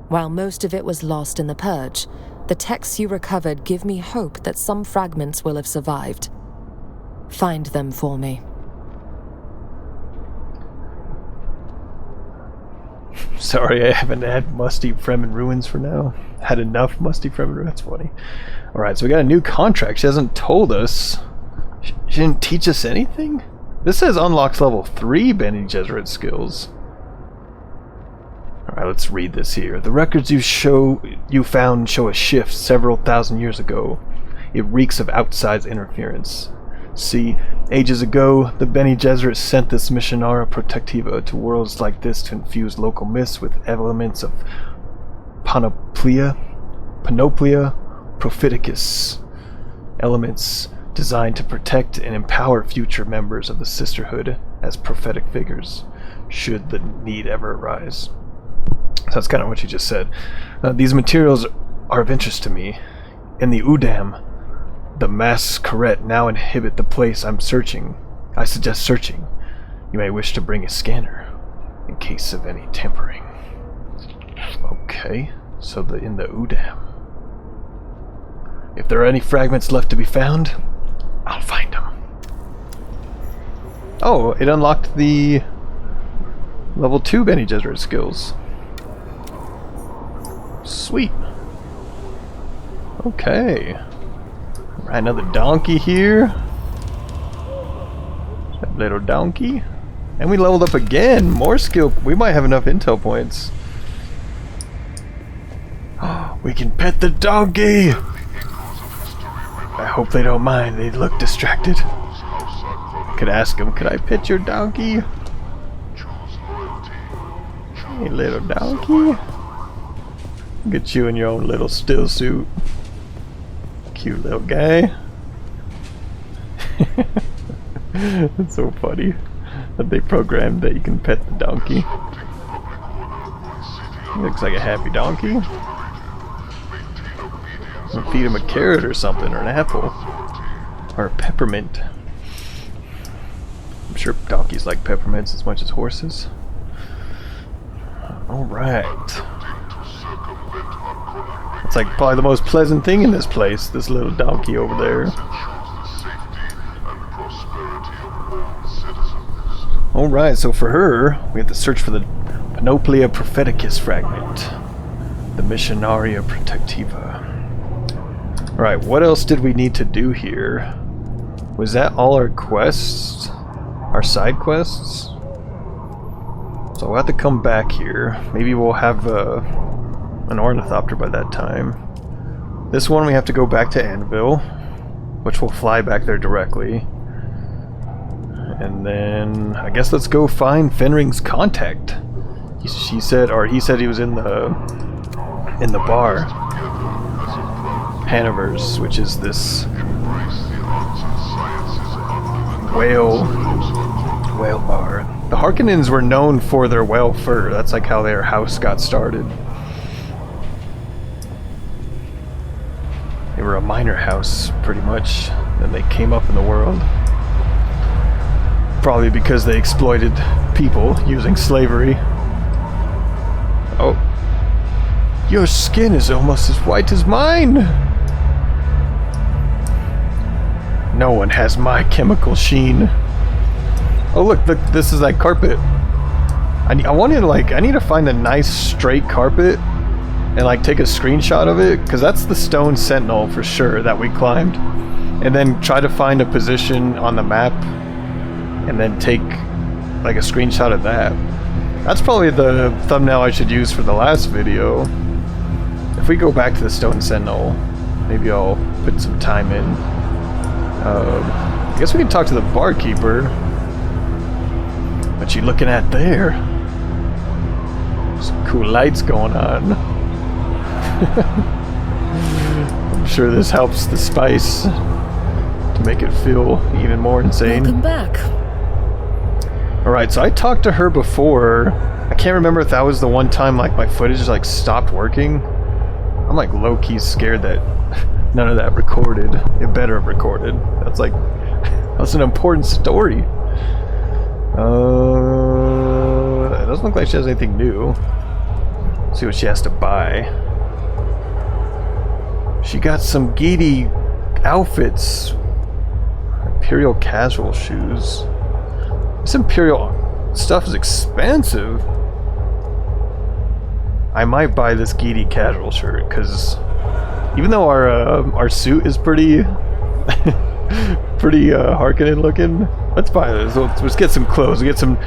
I: While most of it was lost in the Purge, the texts you recovered give me hope that some fragments will have survived. Find them for me.
A: Sorry, I haven't had musty Fremen ruins for now. Had enough musty Fremen ruins. That's funny. Alright, so we got a new contract. She hasn't told us. She didn't teach us anything? This says unlocks level 3 Bene Gesserit skills. Alright, let's read this here. The records you found show a shift several thousand years ago. It reeks of outside interference. See, ages ago, the Bene Gesserit sent this Missionaria Protectiva to worlds like this to infuse local myths with elements of panoplia, propheticus, elements designed to protect and empower future members of the Sisterhood as prophetic figures, should the need ever arise. So that's kind of what you just said. These materials are of interest to me. In the Udam, the masquerade now inhibit the place I'm searching. I suggest searching. You may wish to bring a scanner, in case of any tampering. Okay, so in the Udam. If there are any fragments left to be found, I'll find them. Oh, it unlocked the level 2 Bene Gesserit skills. Sweet. Okay. Right, another donkey here. That little donkey. And we leveled up again. More skill. We might have enough intel points. We can pet the donkey! I hope they don't mind. They look distracted. I could ask them, could I pet your donkey? Hey, little donkey. Look at you in your own little still suit. Cute little guy. It's so funny that they programmed that you can pet the donkey. Looks like a happy donkey. We'll feed him a carrot or something, or an apple. Or a peppermint. I'm sure donkeys like peppermints as much as horses. Alright. It's like probably the most pleasant thing in this place, this little donkey over there. Alright, so for her, we have to search for the Panoplia Propheticus fragment. The Missionaria Protectiva. Alright, what else did we need to do here? Was that all our quests? Our side quests? So we'll have to come back here. Maybe we'll have an ornithopter by that time. This one we have to go back to Anvil, which will fly back there directly. And then I guess let's go find Fenring's contact. He said he was in the bar. Hanover's, which is this whale bar. The Harkonnens were known for their whale fur. That's like how their house got started. They were a minor house, pretty much. Then they came up in the world. Probably because they exploited people using slavery. Oh. Your skin is almost as white as mine! No one has my chemical sheen. Oh look, this is that carpet. I need to find a nice straight carpet and like take a screenshot of it, because that's the stone sentinel for sure that we climbed. And then try to find a position on the map and then take like a screenshot of that. That's probably the thumbnail I should use for the last video. If we go back to the stone sentinel, maybe I'll put some time in. I guess we can talk to the barkeeper. What you looking at there? Some cool lights going on. I'm sure this helps the spice to make it feel even more insane.
I: Welcome back.
A: Alright, so I talked to her before. I can't remember if that was the one time like my footage like stopped working. I'm like low-key scared that none of that recorded. It better have recorded. That's an important story. It doesn't look like she has anything new. Let's see what she has to buy. She got some giddy outfits. Imperial casual shoes. This Imperial stuff is expensive. I might buy this giddy casual shirt, because even though our suit is pretty Harkonnen looking, let's buy this. Let's get some clothes. We get some.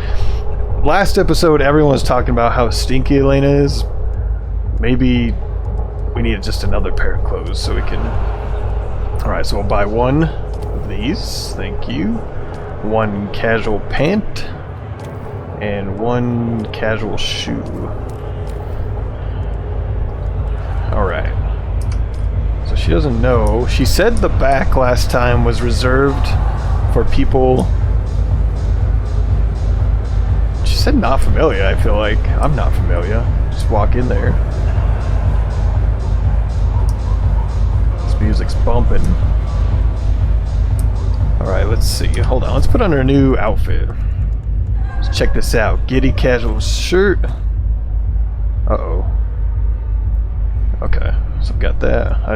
A: Last episode, everyone was talking about how stinky Alena is. Maybe we need just another pair of clothes so we can. All right, so we'll buy one of these. Thank you. One casual pant and one casual shoe. Alright. So she doesn't know. She said the back last time was reserved for people. She said not familiar, I feel like. I'm not familiar. Just walk in there. This music's bumping. Alright, let's see. Hold on, let's put on her new outfit. Let's check this out. Giddy casual shirt. Uh-oh. Okay, so I've got that.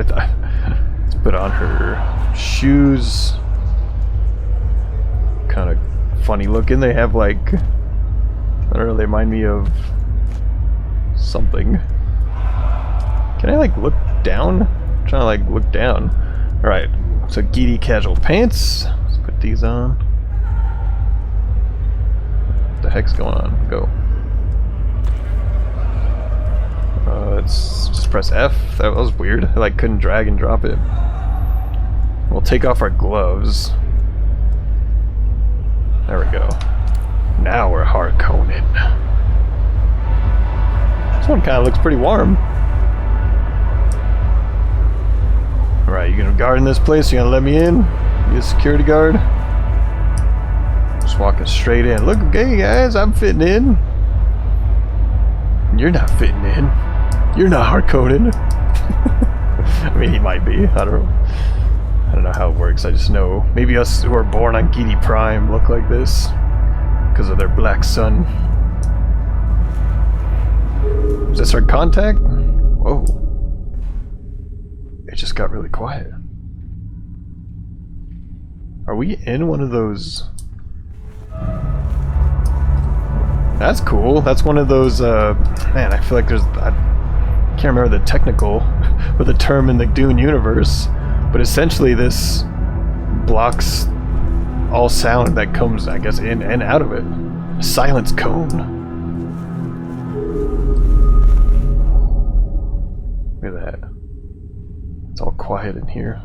A: Let's put on her shoes. Kind of funny looking. They have like, I don't know, they remind me of something. Can I like look down? I'm trying to like look down. Alright, so giddy casual pants. Let's put these on. What the heck's going on? Go. Let's just press F. That was weird. I like couldn't drag and drop it. We'll take off our gloves. There we go. Now we're Harkonnen. This one kind of looks pretty warm. Alright, you gonna guard in this place? You gonna let me in? You a security guard? Just walking straight in. Look, okay guys, I'm fitting in. You're not fitting in. You're not Harkonnen. I mean, he might be. I don't know how it works. I just know maybe us who are born on Gidi Prime look like this because of their black sun. Is this our contact? Whoa. It just got really quiet. Are we in one of those? That's cool. That's one of those, man, I feel like there's, I can't remember the technical, or the term in the Dune universe, but essentially this blocks all sound that comes, I guess, in and out of it. A silence cone. Look at that. It's all quiet in here.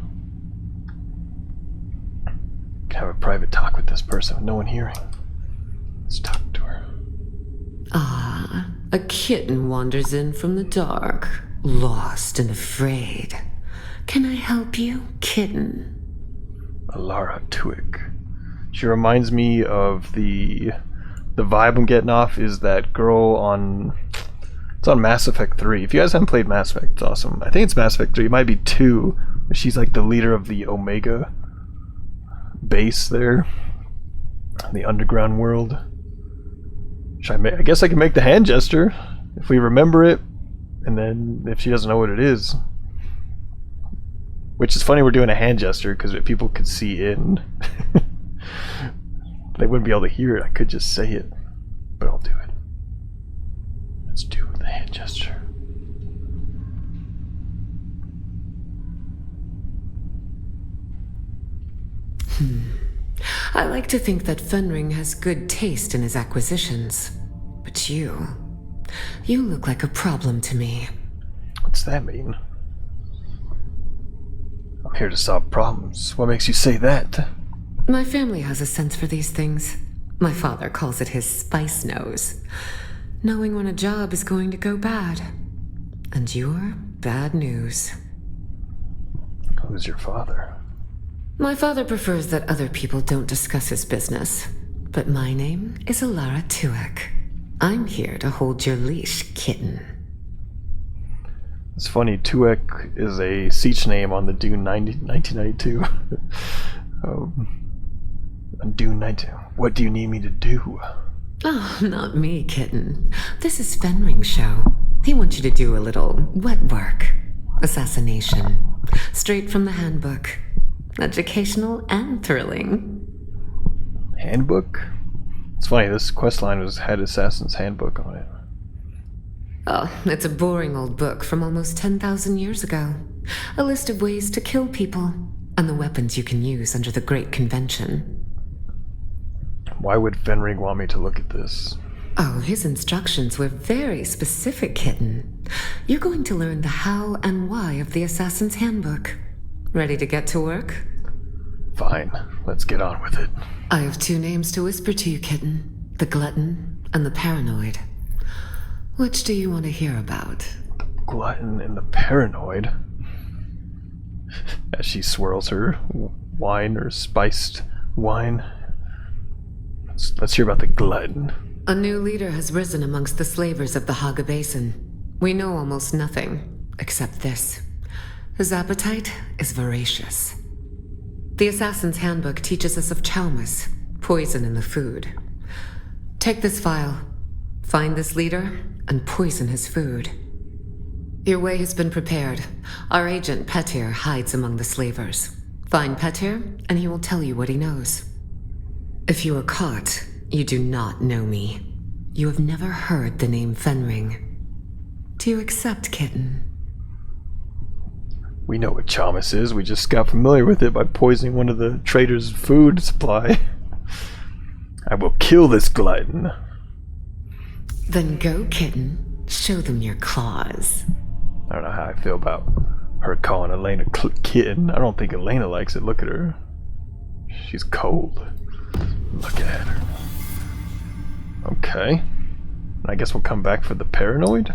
A: Can have a private talk with this person with no one hearing. Let's talk to her.
J: Ah, a kitten wanders in from the dark, lost and afraid. Can I help you, kitten?
A: Alara Tuick. She reminds me of the vibe I'm getting off is that girl on, it's on Mass Effect 3. If you guys haven't played Mass Effect, it's awesome. I think it's Mass Effect 3, it might be 2. She's like the leader of the Omega base there. The underground world. I guess I can make the hand gesture if we remember it, and then if she doesn't know what it is. Which is funny, we're doing a hand gesture because people could see in. They wouldn't be able to hear it. I could just say it, but I'll do it. Let's do the hand gesture.
J: I like to think that Fenring has good taste in his acquisitions. But you look like a problem to me.
A: What's that mean? I'm here to solve problems. What makes you say that?
J: My family has a sense for these things. My father calls it his spice nose. Knowing when a job is going to go bad. And you're bad news.
A: Who's your father?
J: My father prefers that other people don't discuss his business. But my name is Alara Tuek. I'm here to hold your leash, kitten.
A: It's funny, Tuek is a siege name on the Dune 1992. On Dune 90. What do you need me to do?
J: Oh, not me, kitten. This is Fenring's show. He wants you to do a little wet work. Assassination. Straight from the handbook. Educational and thrilling.
A: Handbook? It's funny, this questline had Assassin's Handbook on it.
J: Oh, it's a boring old book from almost 10,000 years ago. A list of ways to kill people, and the weapons you can use under the Great Convention.
A: Why would Fenring want me to look at this?
J: Oh, his instructions were very specific, kitten. You're going to learn the how and why of the Assassin's Handbook. Ready to get to work?
A: Fine, let's get on with it.
J: I have two names to whisper to you, kitten. The Glutton and the Paranoid. Which do you want to hear about?
A: The Glutton and the Paranoid? As she swirls her wine or spiced wine. Let's hear about the Glutton.
J: A new leader has risen amongst the slavers of the Haga Basin. We know almost nothing, except this. His appetite is voracious. The Assassin's Handbook teaches us of chaumas, poison in the food. Take this file, find this leader, and poison his food. Your way has been prepared. Our agent Petir hides among the slavers. Find Petir, and he will tell you what he knows. If you are caught, you do not know me. You have never heard the name Fenring. Do you accept, kitten?
A: We know what chaumas is. We just got familiar with it by poisoning one of the trader's food supply. I will kill this Glutton.
J: Then go, kitten. Show them your claws.
A: I don't know how I feel about her calling Alena kitten. I don't think Alena likes it. Look at her. She's cold. Look at her. Okay. I guess we'll come back for the Paranoid?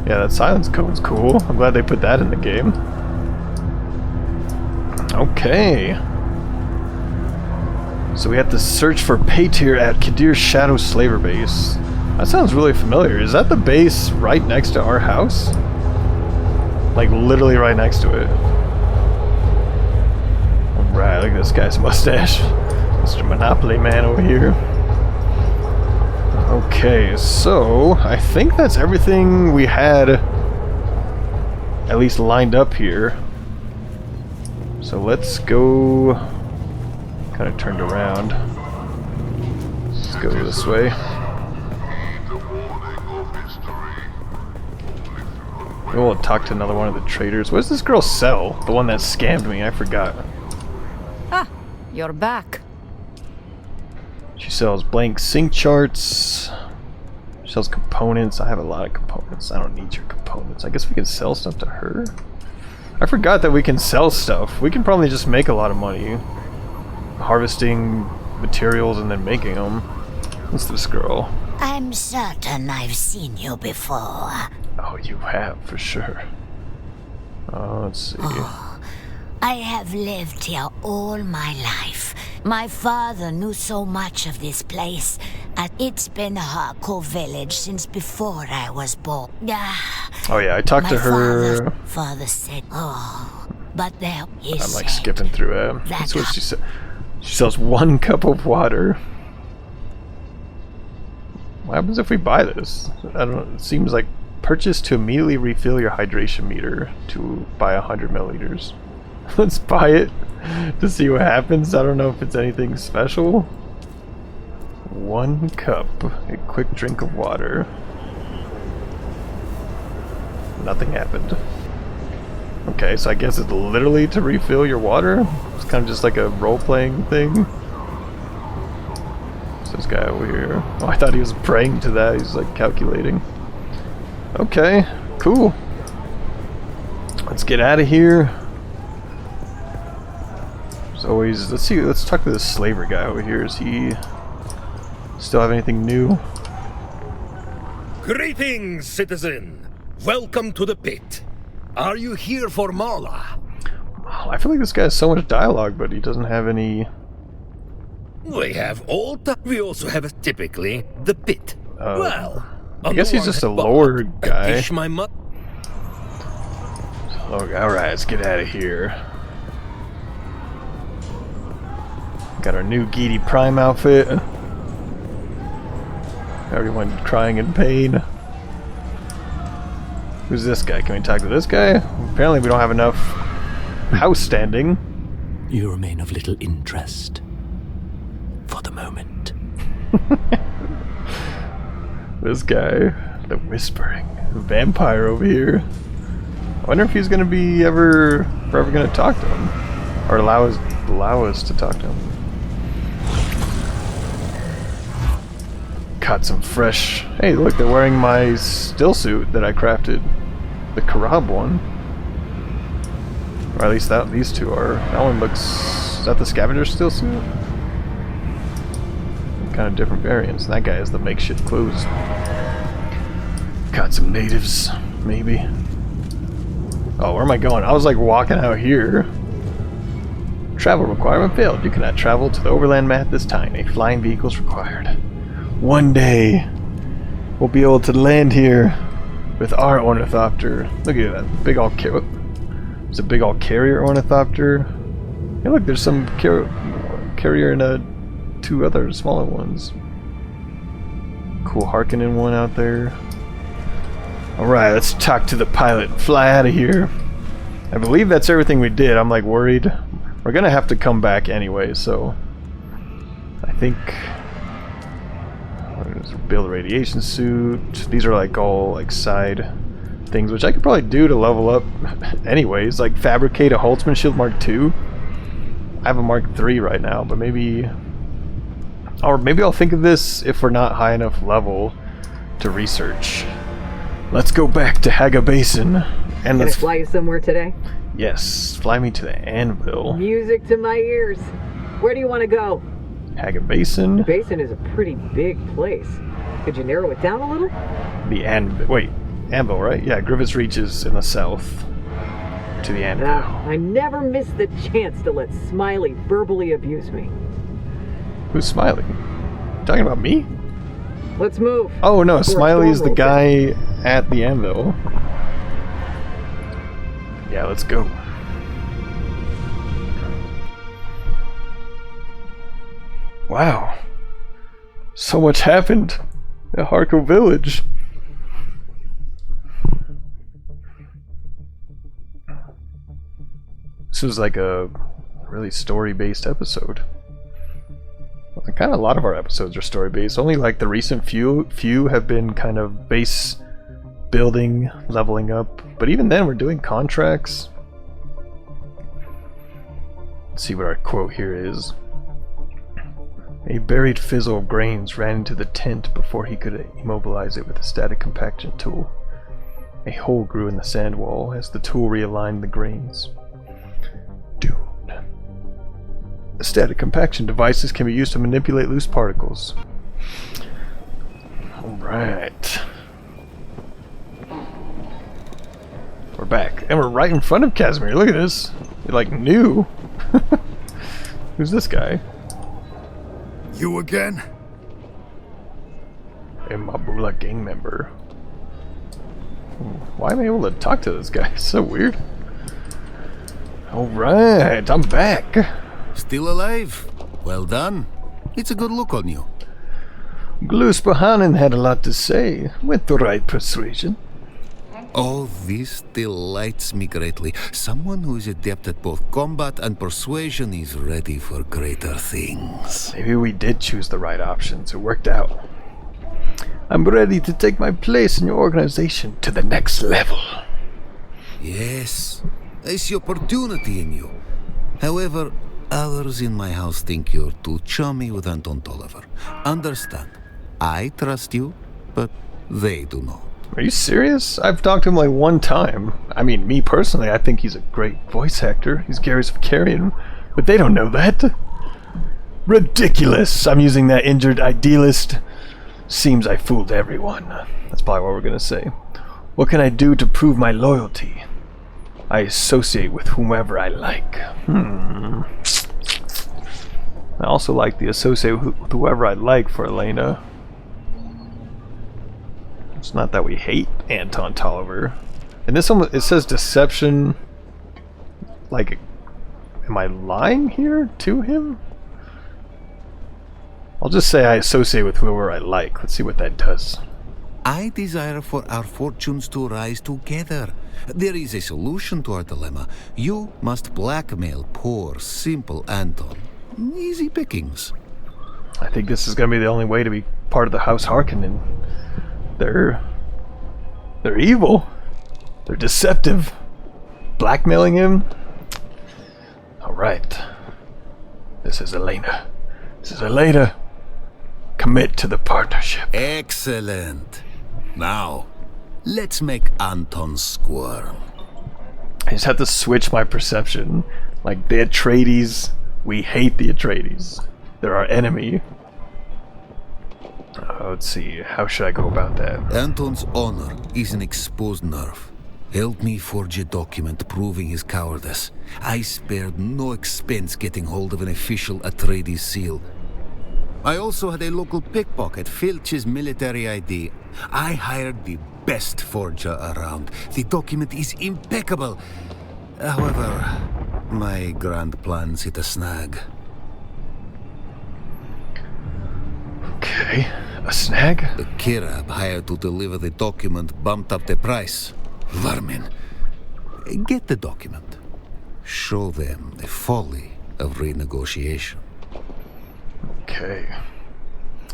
A: Yeah, that silence code's cool. I'm glad they put that in the game. Okay. So we have to search for Petir at Kadir's Shadow Slaver Base. That sounds really familiar. Is that the base right next to our house? Like literally right next to it. Alright, look at this guy's mustache. Mr. Monopoly Man over here. Okay, so I think that's everything we had at least lined up here. So let's go kind of turned around. Let's go this way. We'll talk to another one of the traders. What does this girl sell? The one that scammed me, I forgot.
H: Ah, you're back.
A: She sells blank sync charts. She sells components. I have a lot of components. I don't need your components. I guess we can sell stuff to her. I forgot that we can sell stuff. We can probably just make a lot of money harvesting materials and then making them. What's this girl?
K: I'm certain I've seen you before.
A: Oh, you have, for sure. Let's see.
K: Oh, I have lived here all my life. My father knew so much of this place, and it's been Harko Village since before I was born.
A: Oh yeah, I talked to her.
K: Father said, oh, but there is.
A: I'm like skipping through it. That's what she said. She sells 1 cup of water. What happens if we buy this? I don't know. It seems like purchase to immediately refill your hydration meter to buy 100 milliliters. Let's buy it to see what happens. I don't know if it's anything special. 1 cup. A quick drink of water. Nothing happened. Okay, so I guess it's literally to refill your water? It's kind of just like a role-playing thing. What's this guy over here? Oh, I thought he was praying to that. He's like calculating. Okay, cool. Let's get out of here. As always, let's talk to this slaver guy over here. Is he still have anything new?
L: Greetings, citizen. Welcome to the pit. Are you here for Marla?
A: I feel like this guy has so much dialogue, but he doesn't have any.
L: We have all. We also have typically the pit. Well,
A: I guess he's just a lower guy.
L: Okay,
A: alright, let's get out of here. Got our new Geedy Prime outfit. Everyone crying in pain. Who's this guy? Can we talk to this guy? Apparently we don't have enough house standing.
M: You remain of little interest. For the moment.
A: This guy, the whispering vampire over here. I wonder if he's gonna be forever gonna talk to him, or allow us to talk to him. Caught some fresh. Hey, look, they're wearing my still suit that I crafted, the Karab one, or at least these two are. That one looks. Is that the scavenger still suit? Kind of different variants. And that guy has the makeshift clothes. Caught some natives, maybe. Oh, where am I going? I was like walking out here. Travel requirement failed. You cannot travel to the overland map this time. A flying vehicle is required. One day, we'll be able to land here with our ornithopter. Look at that big old There's a big old carrier ornithopter. Hey, look, there's some carrier and 2 other smaller ones. Cool Harkonnen one out there. Alright, let's talk to the pilot and fly out of here. I believe that's everything we did. I'm like worried. We're gonna have to come back anyway, so I think build a radiation suit. These are like all like side things, which I could probably do to level up anyways, like fabricate a Holtzman shield Mark II. I have a Mark III right now, but maybe I'll think of this if we're not high enough level to research. Let's go back to Haga Basin and let's
C: fly you somewhere today.
A: Yes, fly me to the anvil.
C: Music to my ears. Where do you want to go?
A: Haga Basin.
C: The basin is a pretty big place. Could you narrow it down a little?
A: The anvil, right? Yeah, Grievous Reach is in the south. To the anvil.
C: I never miss the chance to let Smiley verbally abuse me.
A: Who's Smiley? Talking about me?
C: Let's move.
A: Oh no, Smiley is the guy at the anvil. Yeah, let's go. Wow. So much happened at Harko Village. This was like a really story-based episode. Kind of a lot of our episodes are story-based. Only like the recent few have been kind of base building, leveling up. But even then, we're doing contracts. Let's see what our quote here is. A buried fizzle of grains ran into the tent before he could immobilize it with a static compaction tool. A hole grew in the sand wall as the tool realigned the grains. Dune. Static compaction devices can be used to manipulate loose particles. Alright. We're back. And we're right in front of Casimir. Look at this. You're like new. Who's this guy?
D: You again?
A: A Mabula gang member. Why am I able to talk to this guy? It's so weird. Alright, I'm back.
B: Still alive? Well done. It's a good look on you.
A: Gluspahanen had a lot to say, with the right persuasion.
B: Oh, this delights me greatly. Someone who is adept at both combat and persuasion is ready for greater things.
A: Maybe we did choose the right options. It worked out. I'm ready to take my place in your organization to the next level.
B: Yes, I see opportunity in you. However, others in my house think you're too chummy with Anton Tolliver. Understand, I trust you, but they do not.
A: Are you serious? I've talked to him like one time. I mean, me personally, I think he's a great voice actor. He's Garrus Vakarian, but they don't know that. Ridiculous! I'm using that injured idealist. Seems I fooled everyone. That's probably what we're gonna say. What can I do to prove my loyalty? I associate with whomever I like. I also like the associate with whoever I like for Alena. It's not that we hate Anton Tolliver. And this one, it says deception. Like, am I lying here to him? I'll just say I associate with whoever I like. Let's see what that does.
B: I desire for our fortunes to rise together. There is a solution to our dilemma. You must blackmail poor, simple Anton. Easy pickings.
A: I think this is going to be the only way to be part of the House Harkonnen. They're evil. They're deceptive. Blackmailing him? Alright. This is Alena. This is Alena. Commit to the partnership.
B: Excellent. Now, let's make Anton squirm.
A: I just have to switch my perception. Like, the Atreides, we hate the Atreides. They're our enemy. Let's see, how should I go about that?
B: Anton's honor is an exposed nerve. Help me forge a document proving his cowardice. I spared no expense getting hold of an official Atreides seal. I also had a local pickpocket filch his military ID. I hired the best forger around. The document is impeccable. However, my grand plans hit a snag.
A: Okay, a snag?
B: The Kirab hired to deliver the document bumped up the price. Vermin. Get the document. Show them the folly of renegotiation.
A: Okay.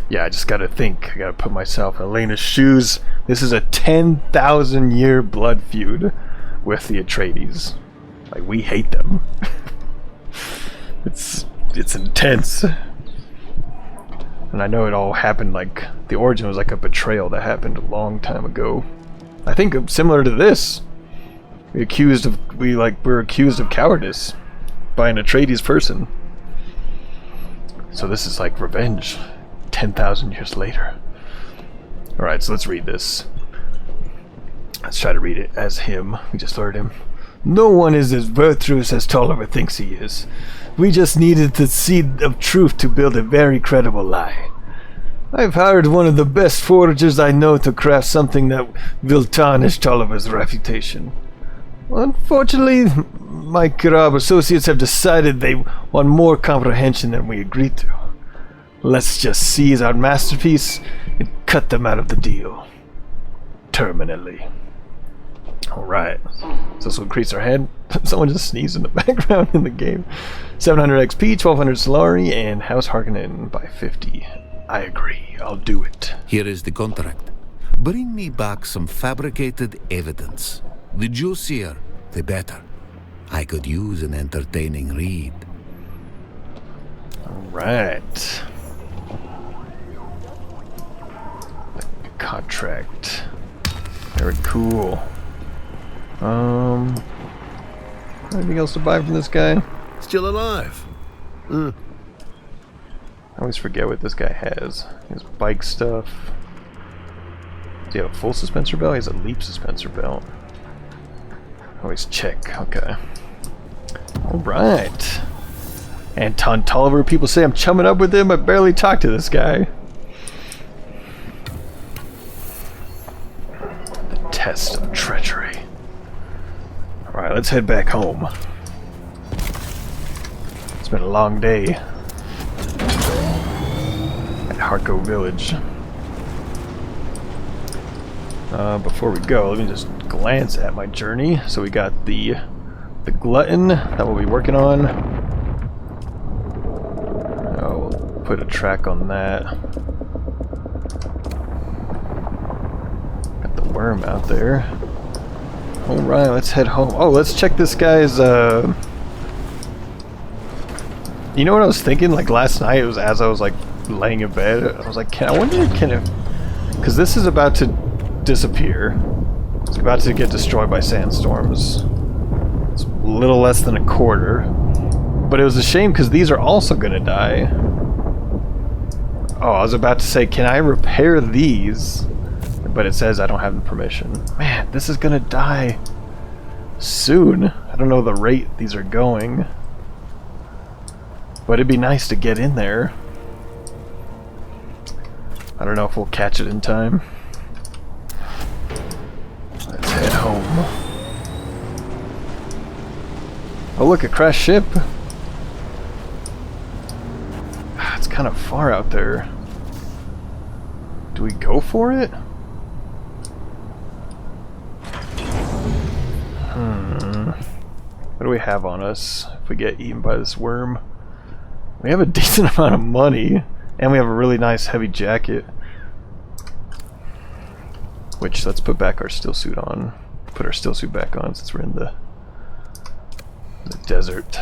A: Yeah, I just gotta think. I gotta put myself in Elena's shoes. This is a 10,000 year blood feud with the Atreides. Like, we hate them. It's intense. And I know it all happened, like, the origin was like a betrayal that happened a long time ago. I think similar to this. We're accused of cowardice by an Atreides person. So this is like revenge 10,000 years later. Alright, so let's read this. Let's try to read it as him. We just heard him. No one is as virtuous as Tolliver thinks he is. We just needed the seed of truth to build a very credible lie. I've hired one of the best forgers I know to craft something that will tarnish Tolliver's reputation. Unfortunately, my Kirab associates have decided they want more comprehension than we agreed to. Let's just seize our masterpiece and cut them out of the deal. Terminally. Alright. So this will increase our head. Someone just sneezed in the background in the game. 700 XP, 1200 Solari, and House Harkonnen by 50. I agree. I'll do it.
B: Here is the contract. Bring me back some fabricated evidence. The juicier, the better. I could use an entertaining read.
A: Alright. Contract. Very cool. Anything else to buy from this guy?
E: Still alive.
A: I always forget what this guy has. His bike stuff. Does he have a full suspensor belt? He has a leap suspensor belt. Always check. Okay. Alright. Anton Tolliver. People say I'm chumming up with him. I barely talk to this guy. The test of treachery. Alright, let's head back home. It's been a long day at Harko Village. Before we go, let me just glance at my journey. So we got the glutton that we'll be working on. Oh, we'll put a track on that. Got the worm out there. Alright, let's head home. Oh, let's check this guy's, You know what I was thinking? Like last night, it was as I was like laying in bed, I was like, I wonder if because this is about to disappear. It's about to get destroyed by sandstorms. It's a little less than a quarter. But it was a shame because these are also gonna die. Oh, I was about to say, can I repair these? But it says I don't have the permission. Man, this is gonna die soon. I don't know the rate these are going. But it'd be nice to get in there. I don't know if we'll catch it in time. Let's head home. Oh look, a crashed ship. It's kind of far out there. Do we go for it? What do we have on us if we get eaten by this worm? We have a decent amount of money, and we have a really nice heavy jacket. Which, let's put back our still suit on. Put our still suit back on since we're in the desert.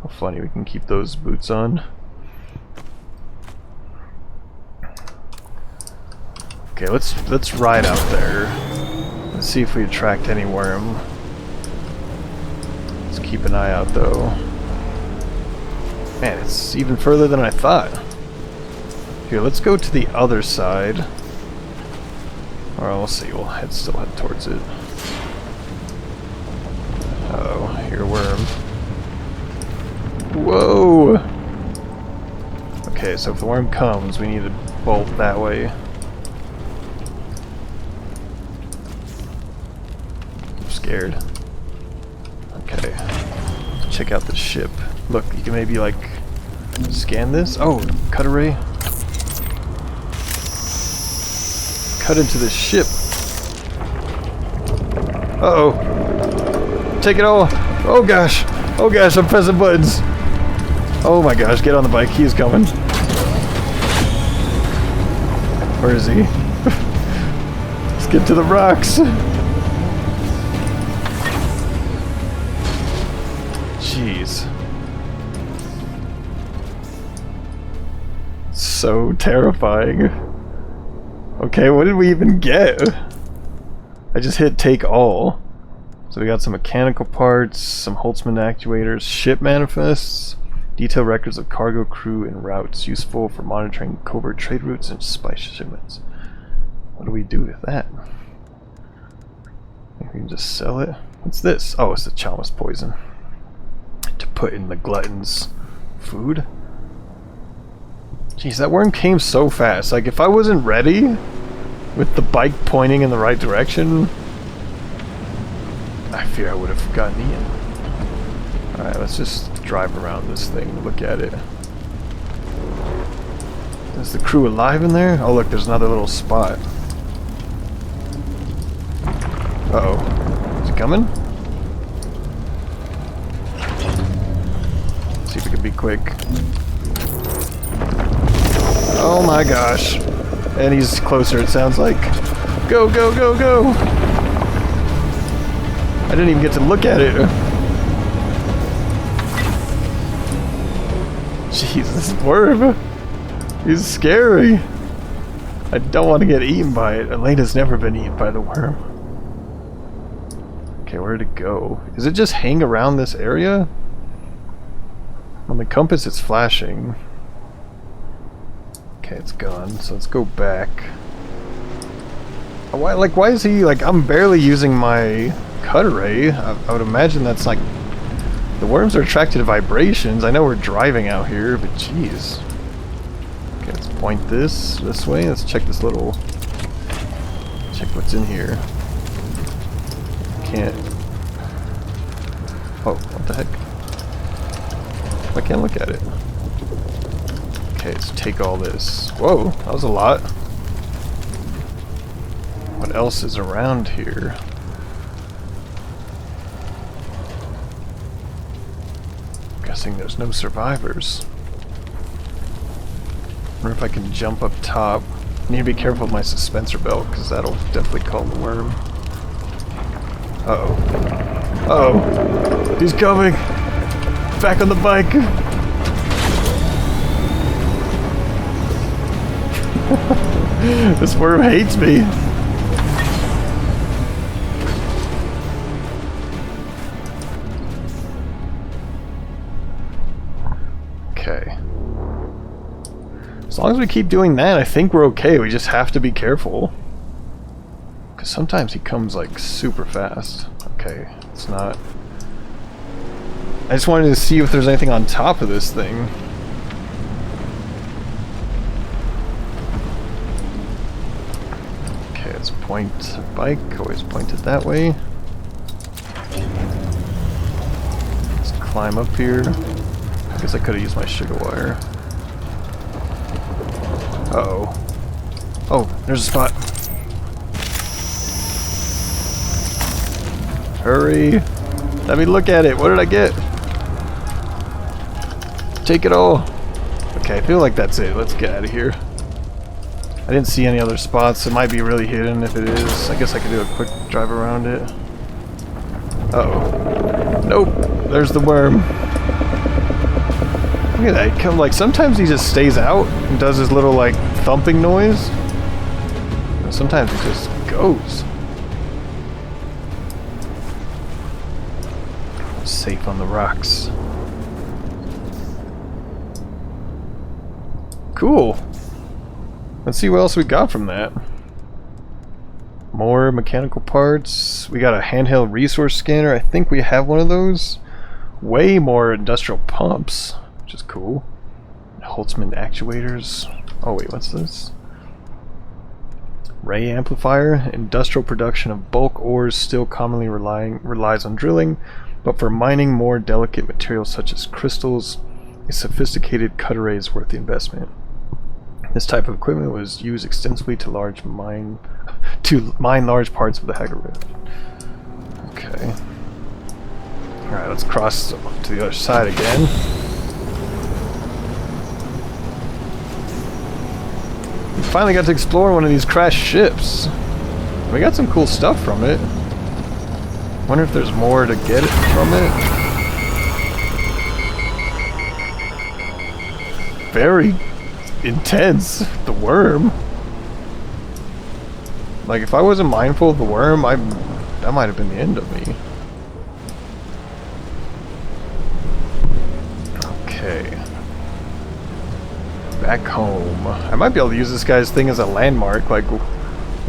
A: How funny, we can keep those boots on. Okay, let's ride out there. Let's see if we attract any worm. Let's keep an eye out though. Man, it's even further than I thought. Here, let's go to the other side. Or we'll see, we'll still head towards it. Uh-oh, here a worm. Whoa! Okay, so if the worm comes, we need to bolt that way. I'm scared. Okay. Check out the ship. Look, you can maybe like scan this. Oh, cut array. Cut into the ship. Uh-oh. Take it all. Oh gosh. Oh gosh, I'm pressing buttons. Oh my gosh, get on the bike. He's coming. Where is he? Let's get to the rocks. Jeez. So terrifying. Okay, what did we even get? I just hit take all. So we got some mechanical parts, some Holtzman actuators, ship manifests, detailed records of cargo, crew, and routes, useful for monitoring covert trade routes and spice shipments. What do we do with that? Maybe we can just sell it. What's this? Oh, it's the Chalmers poison. To put in the glutton's food. Jeez, that worm came so fast. Like, if I wasn't ready with the bike pointing in the right direction, I fear I would have gotten eaten. Alright, let's just drive around this thing, look at it. Is the crew alive in there? Oh look, there's another little spot. Uh-oh. Is it coming? Let's see if we can be quick. Oh my gosh. And he's closer, it sounds like. Go, go, go, go! I didn't even get to look at it. Jeez, this worm. He's scary. I don't want to get eaten by it. Elena's never been eaten by the worm. Okay, where'd it go? Does it just hang around this area? On the compass it's flashing. Okay, it's gone, so let's go back. Why is he, like, I'm barely using my cut array. I would imagine that's like, the worms are attracted to vibrations. I know we're driving out here, but jeez. Okay, let's point this way. Let's check this little, check what's in here. Can't. Oh, what the heck? I can't look at it. Okay, let's take all this. Whoa, that was a lot. What else is around here? Guessing there's no survivors. Wonder if I can jump up top. Need to be careful with my suspensor belt, because that'll definitely call the worm. Uh-oh. Uh-oh! He's coming! Back on the bike! This worm hates me! Okay. As long as we keep doing that, I think we're okay. We just have to be careful. Because sometimes he comes like super fast. Okay, it's not... I just wanted to see if there's anything on top of this thing. Okay, let's point the bike. Always point it that way. Let's climb up here. I guess I could have used my sugar wire. Uh-oh. Oh, there's a spot. Hurry. Let me look at it. What did I get? Take it all. Okay, I feel like that's it. Let's get out of here. I didn't see any other spots. It might be really hidden if it is. I guess I could do a quick drive around it. Uh-oh. Nope. There's the worm. Look at that. Come, like, sometimes he just stays out and does his little, like, thumping noise. And sometimes he just goes. Safe on the rocks. Cool. Let's see what else we got from that. More mechanical parts. We got a handheld resource scanner. I think we have one of those. Way more industrial pumps, which is cool. Holtzman actuators. Oh wait, what's this? Ray amplifier. Industrial production of bulk ores still commonly relies on drilling, but for mining more delicate materials such as crystals, a sophisticated cut array is worth the investment. This type of equipment was used extensively to mine large parts of the Harko Village. Okay. Alright, let's cross to the other side again. We finally got to explore one of these crashed ships. We got some cool stuff from it. Wonder if there's more to get from it. Very intense. The worm. Like, if I wasn't mindful of the worm, that might have been the end of me. Okay. Back home. I might be able to use this guy's thing as a landmark, like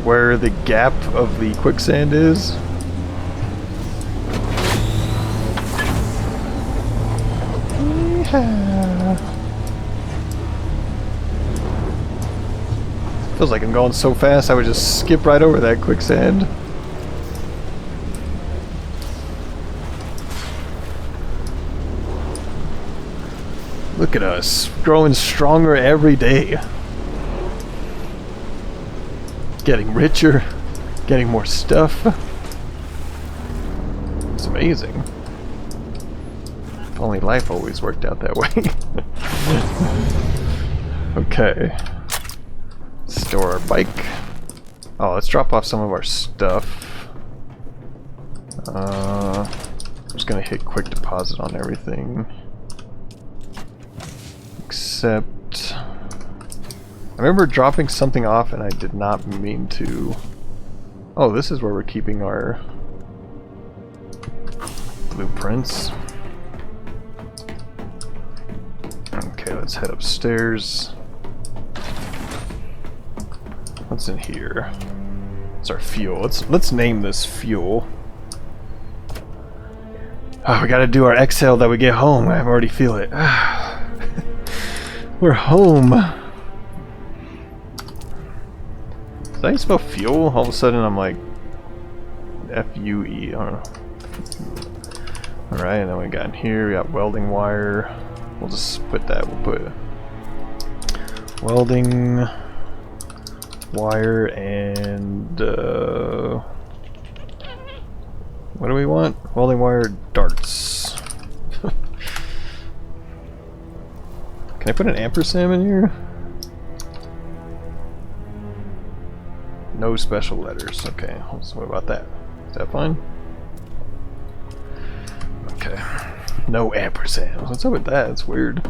A: where the gap of the quicksand is. Feels like I'm going so fast I would just skip right over that quicksand. Look at us, growing stronger every day. Getting richer, getting more stuff. It's amazing. If only life always worked out that way. Okay. Store our bike. Oh, let's drop off some of our stuff. I'm just gonna hit quick deposit on everything. Except... I remember dropping something off and I did not mean to... Oh, this is where we're keeping our blueprints. Okay, let's head upstairs. What's in here? It's our fuel. Let's name this fuel. Oh, we gotta do our exhale that we get home. I already feel it. We're home. Did I spell fuel? All of a sudden I'm like F-U-E. I don't know. Alright, and then we got in here, we got welding wire. We'll just put that, we'll put welding wire and what do we want? Welding wire darts. Can I put an ampersand in here? No special letters. Okay, so what about that? Is that fine? Okay. No ampersand. What's up with that? It's weird.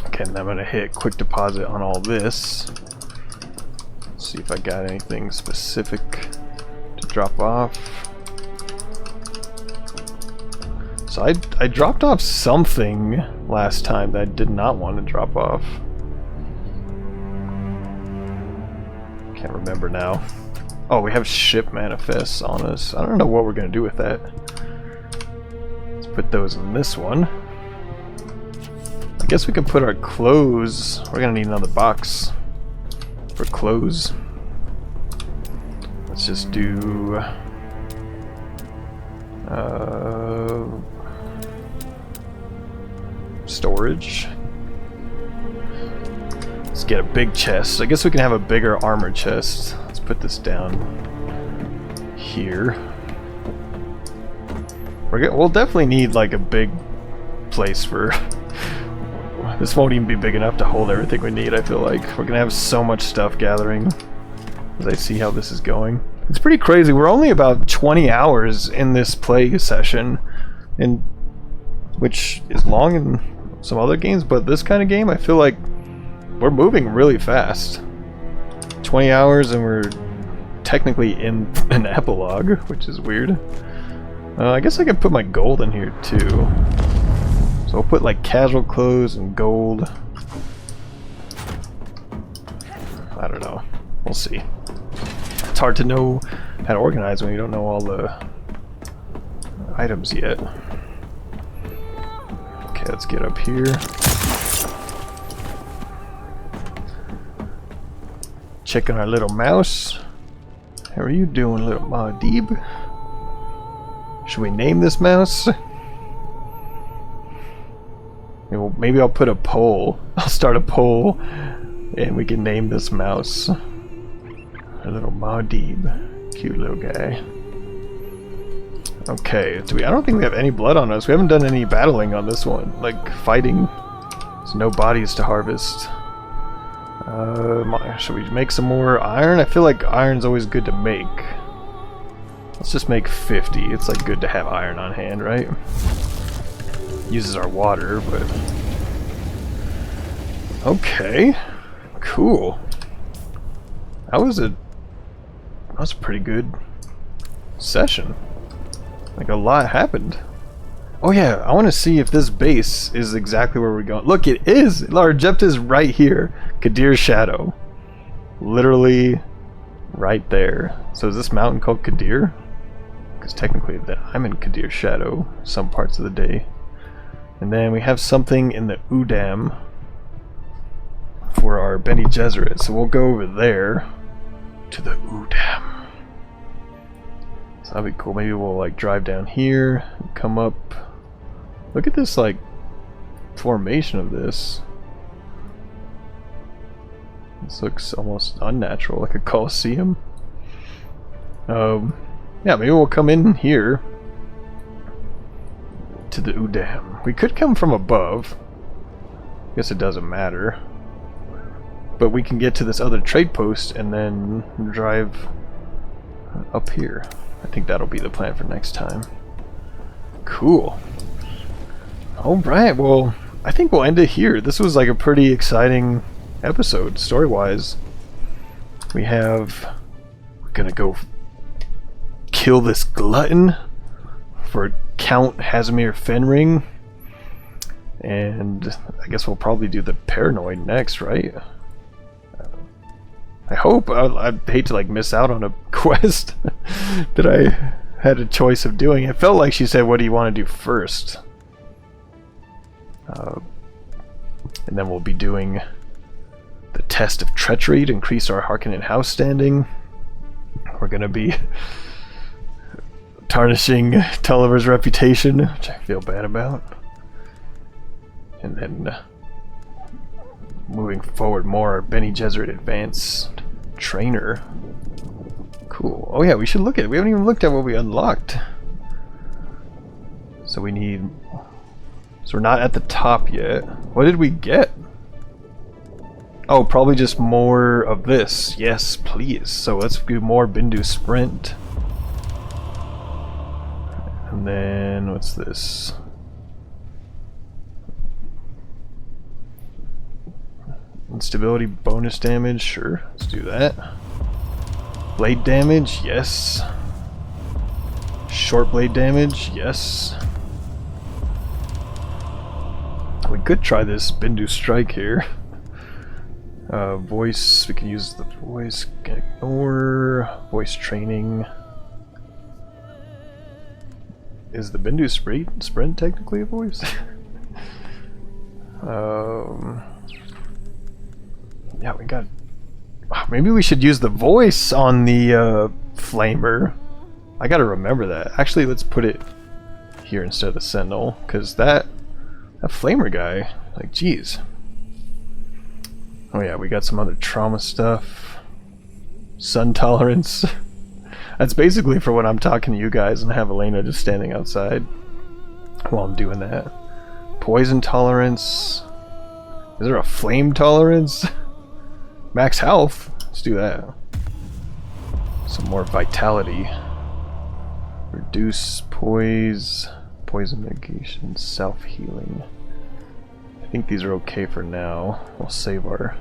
A: Okay, and I'm gonna hit quick deposit on all this. See if I got anything specific to drop off. So I dropped off something last time that I did not want to drop off. Can't remember now. Oh, we have ship manifests on us. I don't know what we're gonna do with that. Let's put those in this one. I guess we can put our clothes. We're gonna need another box for clothes. Let's just do storage. Let's get a big chest. I guess we can have a bigger armor chest. Let's put this down here. We'll definitely need like a big place for this. Won't even be big enough to hold everything we need. I feel like we're gonna have so much stuff gathering as I see how this is going. It's pretty crazy. We're only about 20 hours in this play session, and which is long in some other games, but this kind of game I feel like we're moving really fast. 20 hours and we're technically in an epilogue, which is weird. I guess I could put my gold in here too. So I'll put like casual clothes and gold. I don't know. We'll see. It's hard to know how to organize when you don't know all the items yet. Okay, let's get up here. Checking our little mouse. How are you doing, little Madeeb? Should we name this mouse? Maybe I'll put a poll. I'll start a poll and we can name this mouse. Our little Madeeb. Cute little guy. Okay, I don't think we have any blood on us. We haven't done any battling on this one. Like, fighting. There's no bodies to harvest. Should we make some more iron? I feel like iron's always good to make. Let's just make 50. It's like good to have iron on hand, right? Uses our water, but... Okay. Cool. That was a pretty good session. Like, a lot happened. Oh yeah, I want to see if this base is exactly where we're going. Look, it is! Our objective is right here. Kadir's Shadow. Literally right there. So is this mountain called Kadir? Because technically I'm in Kadir's Shadow some parts of the day. And then we have something in the Udam for our Bene Gesserit. So we'll go over there to the Udam. So that'll be cool. Maybe we'll like drive down here and come up. Look at this like formation of this. This looks almost unnatural, like a Colosseum. Yeah, maybe we'll come in here to the Udam. We could come from above. Guess it doesn't matter. But we can get to this other trade post and then drive up here. I think that'll be the plan for next time. Cool. Alright, well, I think we'll end it here. This was like a pretty exciting episode, story-wise. We're gonna go kill this glutton for Count Fenring. And I guess we'll probably do the paranoid next, right? I hope. I'd hate to like miss out on a quest that I had a choice of doing. It felt like she said, what do you want to do first? And then we'll be doing the test of treachery to increase our Harkonnen house standing. We're gonna be tarnishing Tulliver's reputation, which I feel bad about. And then moving forward more, Bene Gesserit Advanced Trainer. Cool. Oh yeah, we should look at it. We haven't even looked at what we unlocked. So we need... So we're not at the top yet. What did we get? Oh, probably just more of this. Yes, please. So let's do more Bindu Sprint. And then, what's this? Instability bonus damage, sure. Let's do that. Blade damage, yes. Short blade damage, yes. We could try this Bindu Strike here. Voice, we can use the voice, ignore, voice training. Is the Bindu sprint technically a voice? Yeah, we got... Maybe we should use the voice on the Flamer. I gotta remember that. Actually, let's put it here instead of the Sentinel, because that Flamer guy, like, geez. Oh yeah, we got some other trauma stuff. Sun tolerance. That's basically for when I'm talking to you guys and have Alena just standing outside while I'm doing that. Poison tolerance. Is there a flame tolerance? Max health. Let's do that. Some more vitality. Reduce poise. Poison mitigation. Self-healing. I think these are okay for now. We'll save our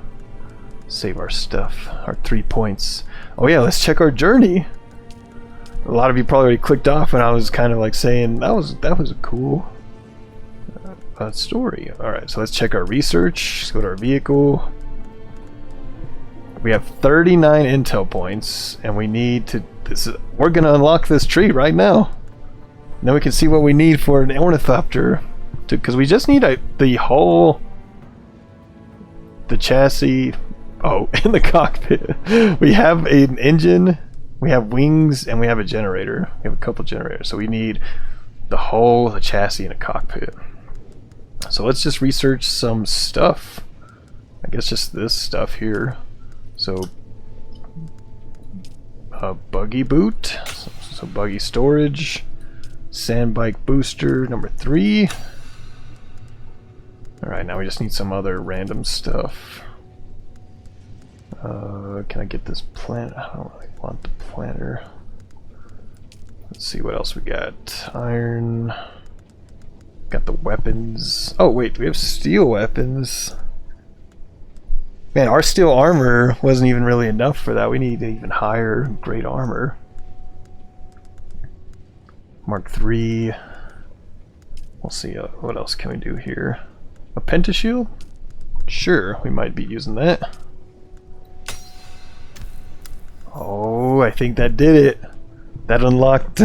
A: stuff. Our 3 points. Oh yeah, let's check our journey. A lot of you probably already clicked off and I was kind of like saying that was a cool story. Alright, so let's check our research. Let's go to our vehicle. We have 39 intel points and we need to we're gonna unlock this tree right now. And then we can see what we need for an ornithopter. Because we just need the hull, the chassis, and the cockpit. We have an engine, we have wings, and we have a generator. We have a couple generators. So we need the hull, the chassis, and a cockpit. So let's just research some stuff. I guess just this stuff here. So, buggy boot, so buggy storage, sand bike booster number 3. Alright, now we just need some other random stuff. Can I get this plant? I don't really want the planter. Let's see what else we got. Iron. Got the weapons. Oh wait, we have steel weapons. Man, our steel armor wasn't even really enough for that. We need even higher grade armor. Mark 3. We'll see what else can we do here. A pentashield? Sure, we might be using that. Oh, I think that did it. That unlocked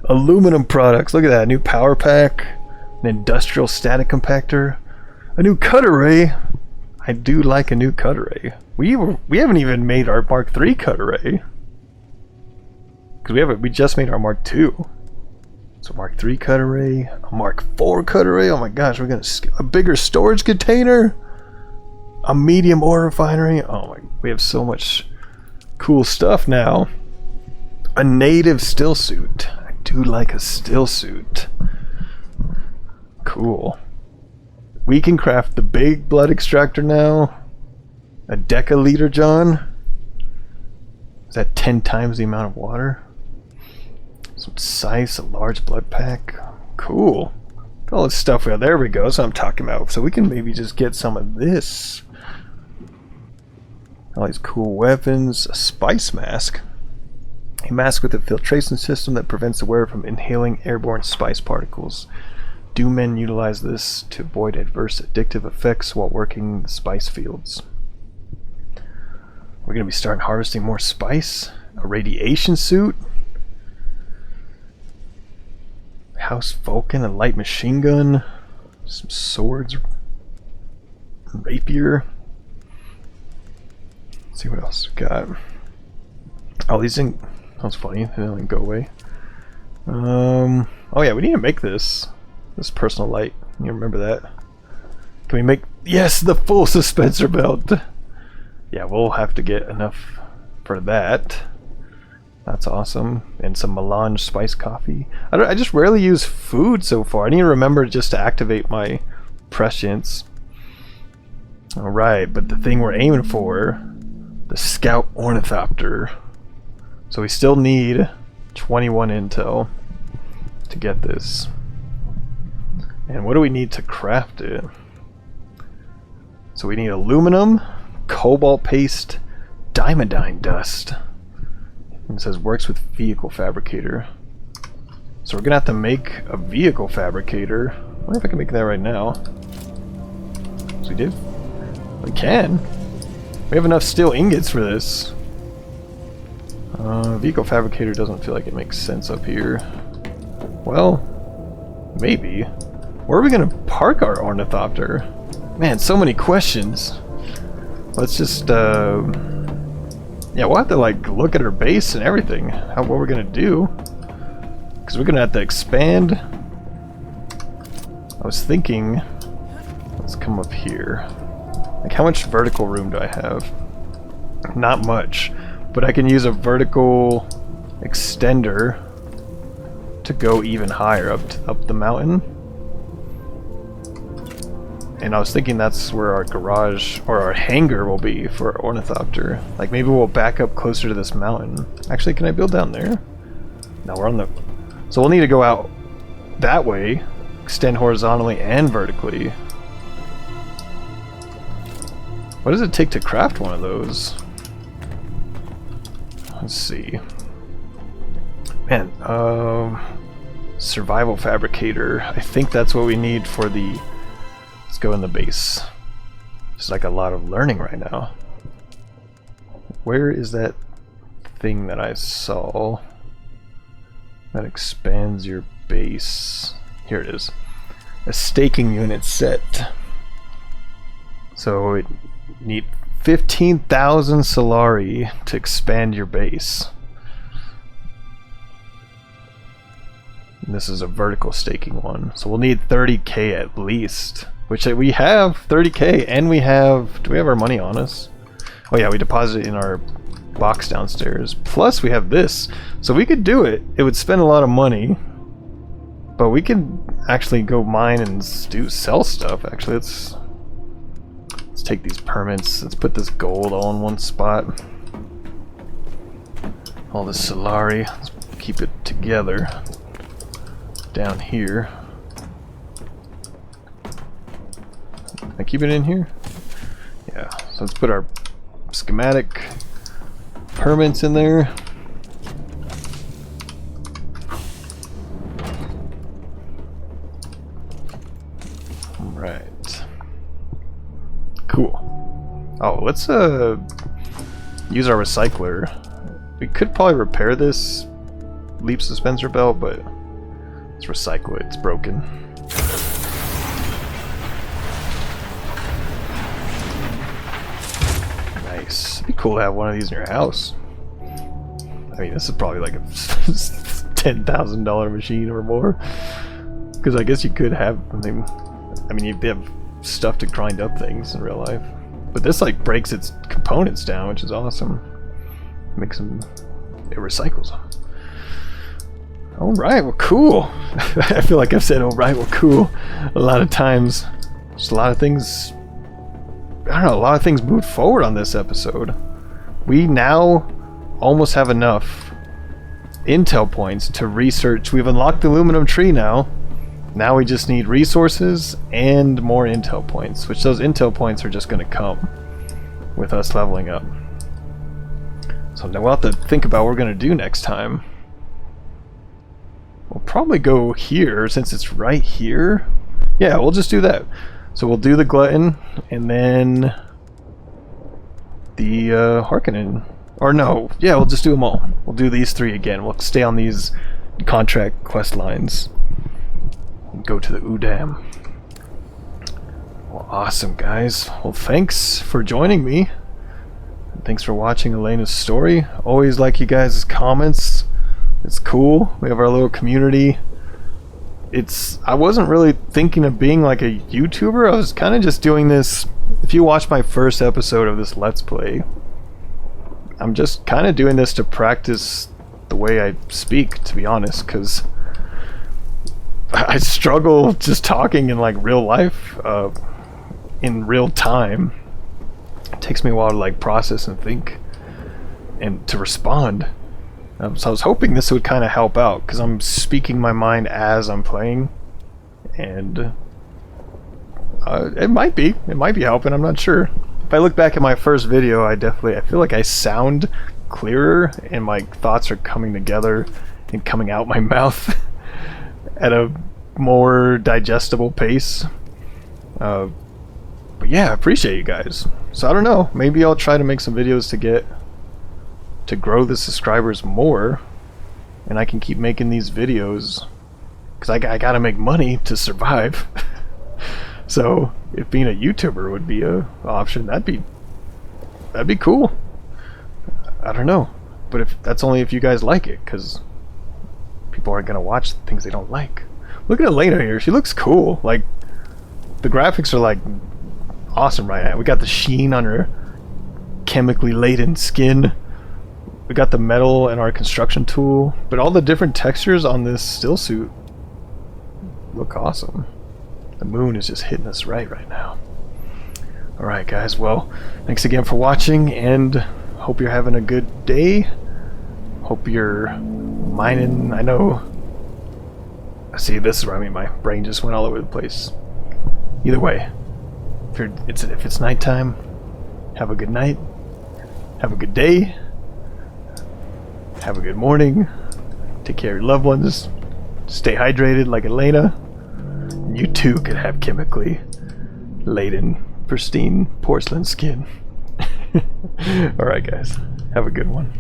A: aluminum products. Look at that, a new power pack, an industrial static compactor, a new cut array. I do like a new cut array. We haven't even made our Mark 3 cut array. Because we just made our Mark 2. So Mark 3 cut array, a Mark 4 cut array. Oh my gosh, we're gonna a bigger storage container, a medium ore refinery. Oh my, we have so much cool stuff now. A native still suit. I do like a still suit. Cool. We can craft the big blood extractor now. A decaliter, John. Is that 10 times the amount of water? Some size, a large blood pack. Cool. All this stuff. Well, there we go. That's what I'm talking about. So we can maybe just get some of this. All these cool weapons. A spice mask. A mask with a filtration system that prevents the wearer from inhaling airborne spice particles. Dune men utilize this to avoid adverse addictive effects while working the spice fields. We're going to be starting harvesting more spice. A radiation suit. House Vulcan, a light machine gun. Some swords. Rapier. Let's see what else we got. Oh, these things. That's funny. They don't go away. Oh yeah, we need to make this personal light. You remember that? Can we make... Yes, the full suspensor belt! Yeah, we'll have to get enough for that. That's awesome. And some melange spice coffee. I just rarely use food so far. I need to remember just to activate my prescience. Alright, but the thing we're aiming for, the Scout Ornithopter. So we still need 21 intel to get this. And what do we need to craft it? So we need aluminum, cobalt paste, diamondine dust. It says works with vehicle fabricator. So we're gonna have to make a vehicle fabricator. I wonder if I can make that right now. So we did. We can. We have enough steel ingots for this. Vehicle fabricator doesn't feel like it makes sense up here. Well, maybe. Where are we gonna park our ornithopter? Man, so many questions. Let's just yeah, we'll have to like look at our base and everything. What we're gonna do. Because we're gonna have to expand. I was thinking, let's come up here. Like, how much vertical room do I have? Not much, but I can use a vertical extender to go even higher up the mountain. And I was thinking that's where our garage or our hangar will be for our ornithopter. Like, maybe we'll back up closer to this mountain. Actually, can I build down there? No, we're on the... So we'll need to go out that way, extend horizontally and vertically. What does it take to craft one of those? Let's see. Man, survival fabricator. I think that's what we need for the... Let's go in the base. There's like a lot of learning right now. Where is that thing that I saw that expands your base? Here it is. A staking unit set. So it need 15,000 Solari to expand your base. And this is a vertical staking one. So we'll need 30k at least. Which we have 30k, and we have... Do we have our money on us? Oh yeah, we deposit it in our box downstairs. Plus we have this. So we could do it. It would spend a lot of money. But we could actually go mine and sell stuff. Actually, let's take these permits. Let's put this gold all in one spot. All this Solari. Let's keep it together. Down here. Can I keep it in here? Yeah. So let's put our schematic permits in there. Alright. Cool. Oh, let's use our recycler. We could probably repair this leap suspensor belt, but let's recycle it. It's broken. Nice. It'd be cool to have one of these in your house. I mean, this is probably like a $10,000 machine or more. Because I guess you could have, I mean, you have stuff to grind up things in real life. But this like breaks its components down, which is awesome. Makes them, it recycles them. Alright, well cool. I feel like I've said alright, well cool a lot of times. Just a lot of things, I don't know, a lot of things moved forward on this episode. We now almost have enough intel points to research. We've unlocked the aluminum tree now. Now we just need resources and more intel points, which those intel points are just going to come with us leveling up. So now we'll have to think about what we're going to do next time. We'll probably go here since it's right here. Yeah, we'll just do that. So we'll do the glutton and then the Harkonnen. Or no, yeah, we'll just do them all. We'll do these three again. We'll stay on these contract quest lines. Go to the Udam. Well, awesome, guys. Well, thanks for joining me. Thanks for watching Alena's story. Always like you guys' comments. It's cool. We have our little community. I wasn't really thinking of being like a YouTuber. I was kind of just doing this. If you watch my first episode of this Let's Play, I'm just kind of doing this to practice the way I speak, to be honest, because I struggle just talking in like real life, in real time. It takes me a while to like process and think and to respond. So I was hoping this would kind of help out, because I'm speaking my mind as I'm playing, and it might be helping. I'm not sure. If I look back at my first video, I feel like I sound clearer and my thoughts are coming together and coming out my mouth at a more digestible pace. But yeah, I appreciate you guys. So I don't know, maybe I'll try to make some videos to grow the subscribers more, and I can keep making these videos, because I gotta make money to survive. So if being a YouTuber would be a option, that'd be cool. I don't know, but if that's only if you guys like it, because people aren't gonna watch things they don't like. Look at Alena here, she looks cool. Like, the graphics are like awesome right now. We got the sheen on her chemically laden skin. We got the metal and our construction tool, but all the different textures on this still suit look awesome. The moon is just hitting us right now. Alright guys, well, thanks again for watching, and hope you're having a good day. Hope you're mining. I know, see, this is where my brain just went all over the place. Either way, if it's nighttime, have a good night, have a good day, have a good morning, take care of your loved ones, stay hydrated like Alena. You too could have chemically laden, pristine porcelain skin. Alright guys, have a good one.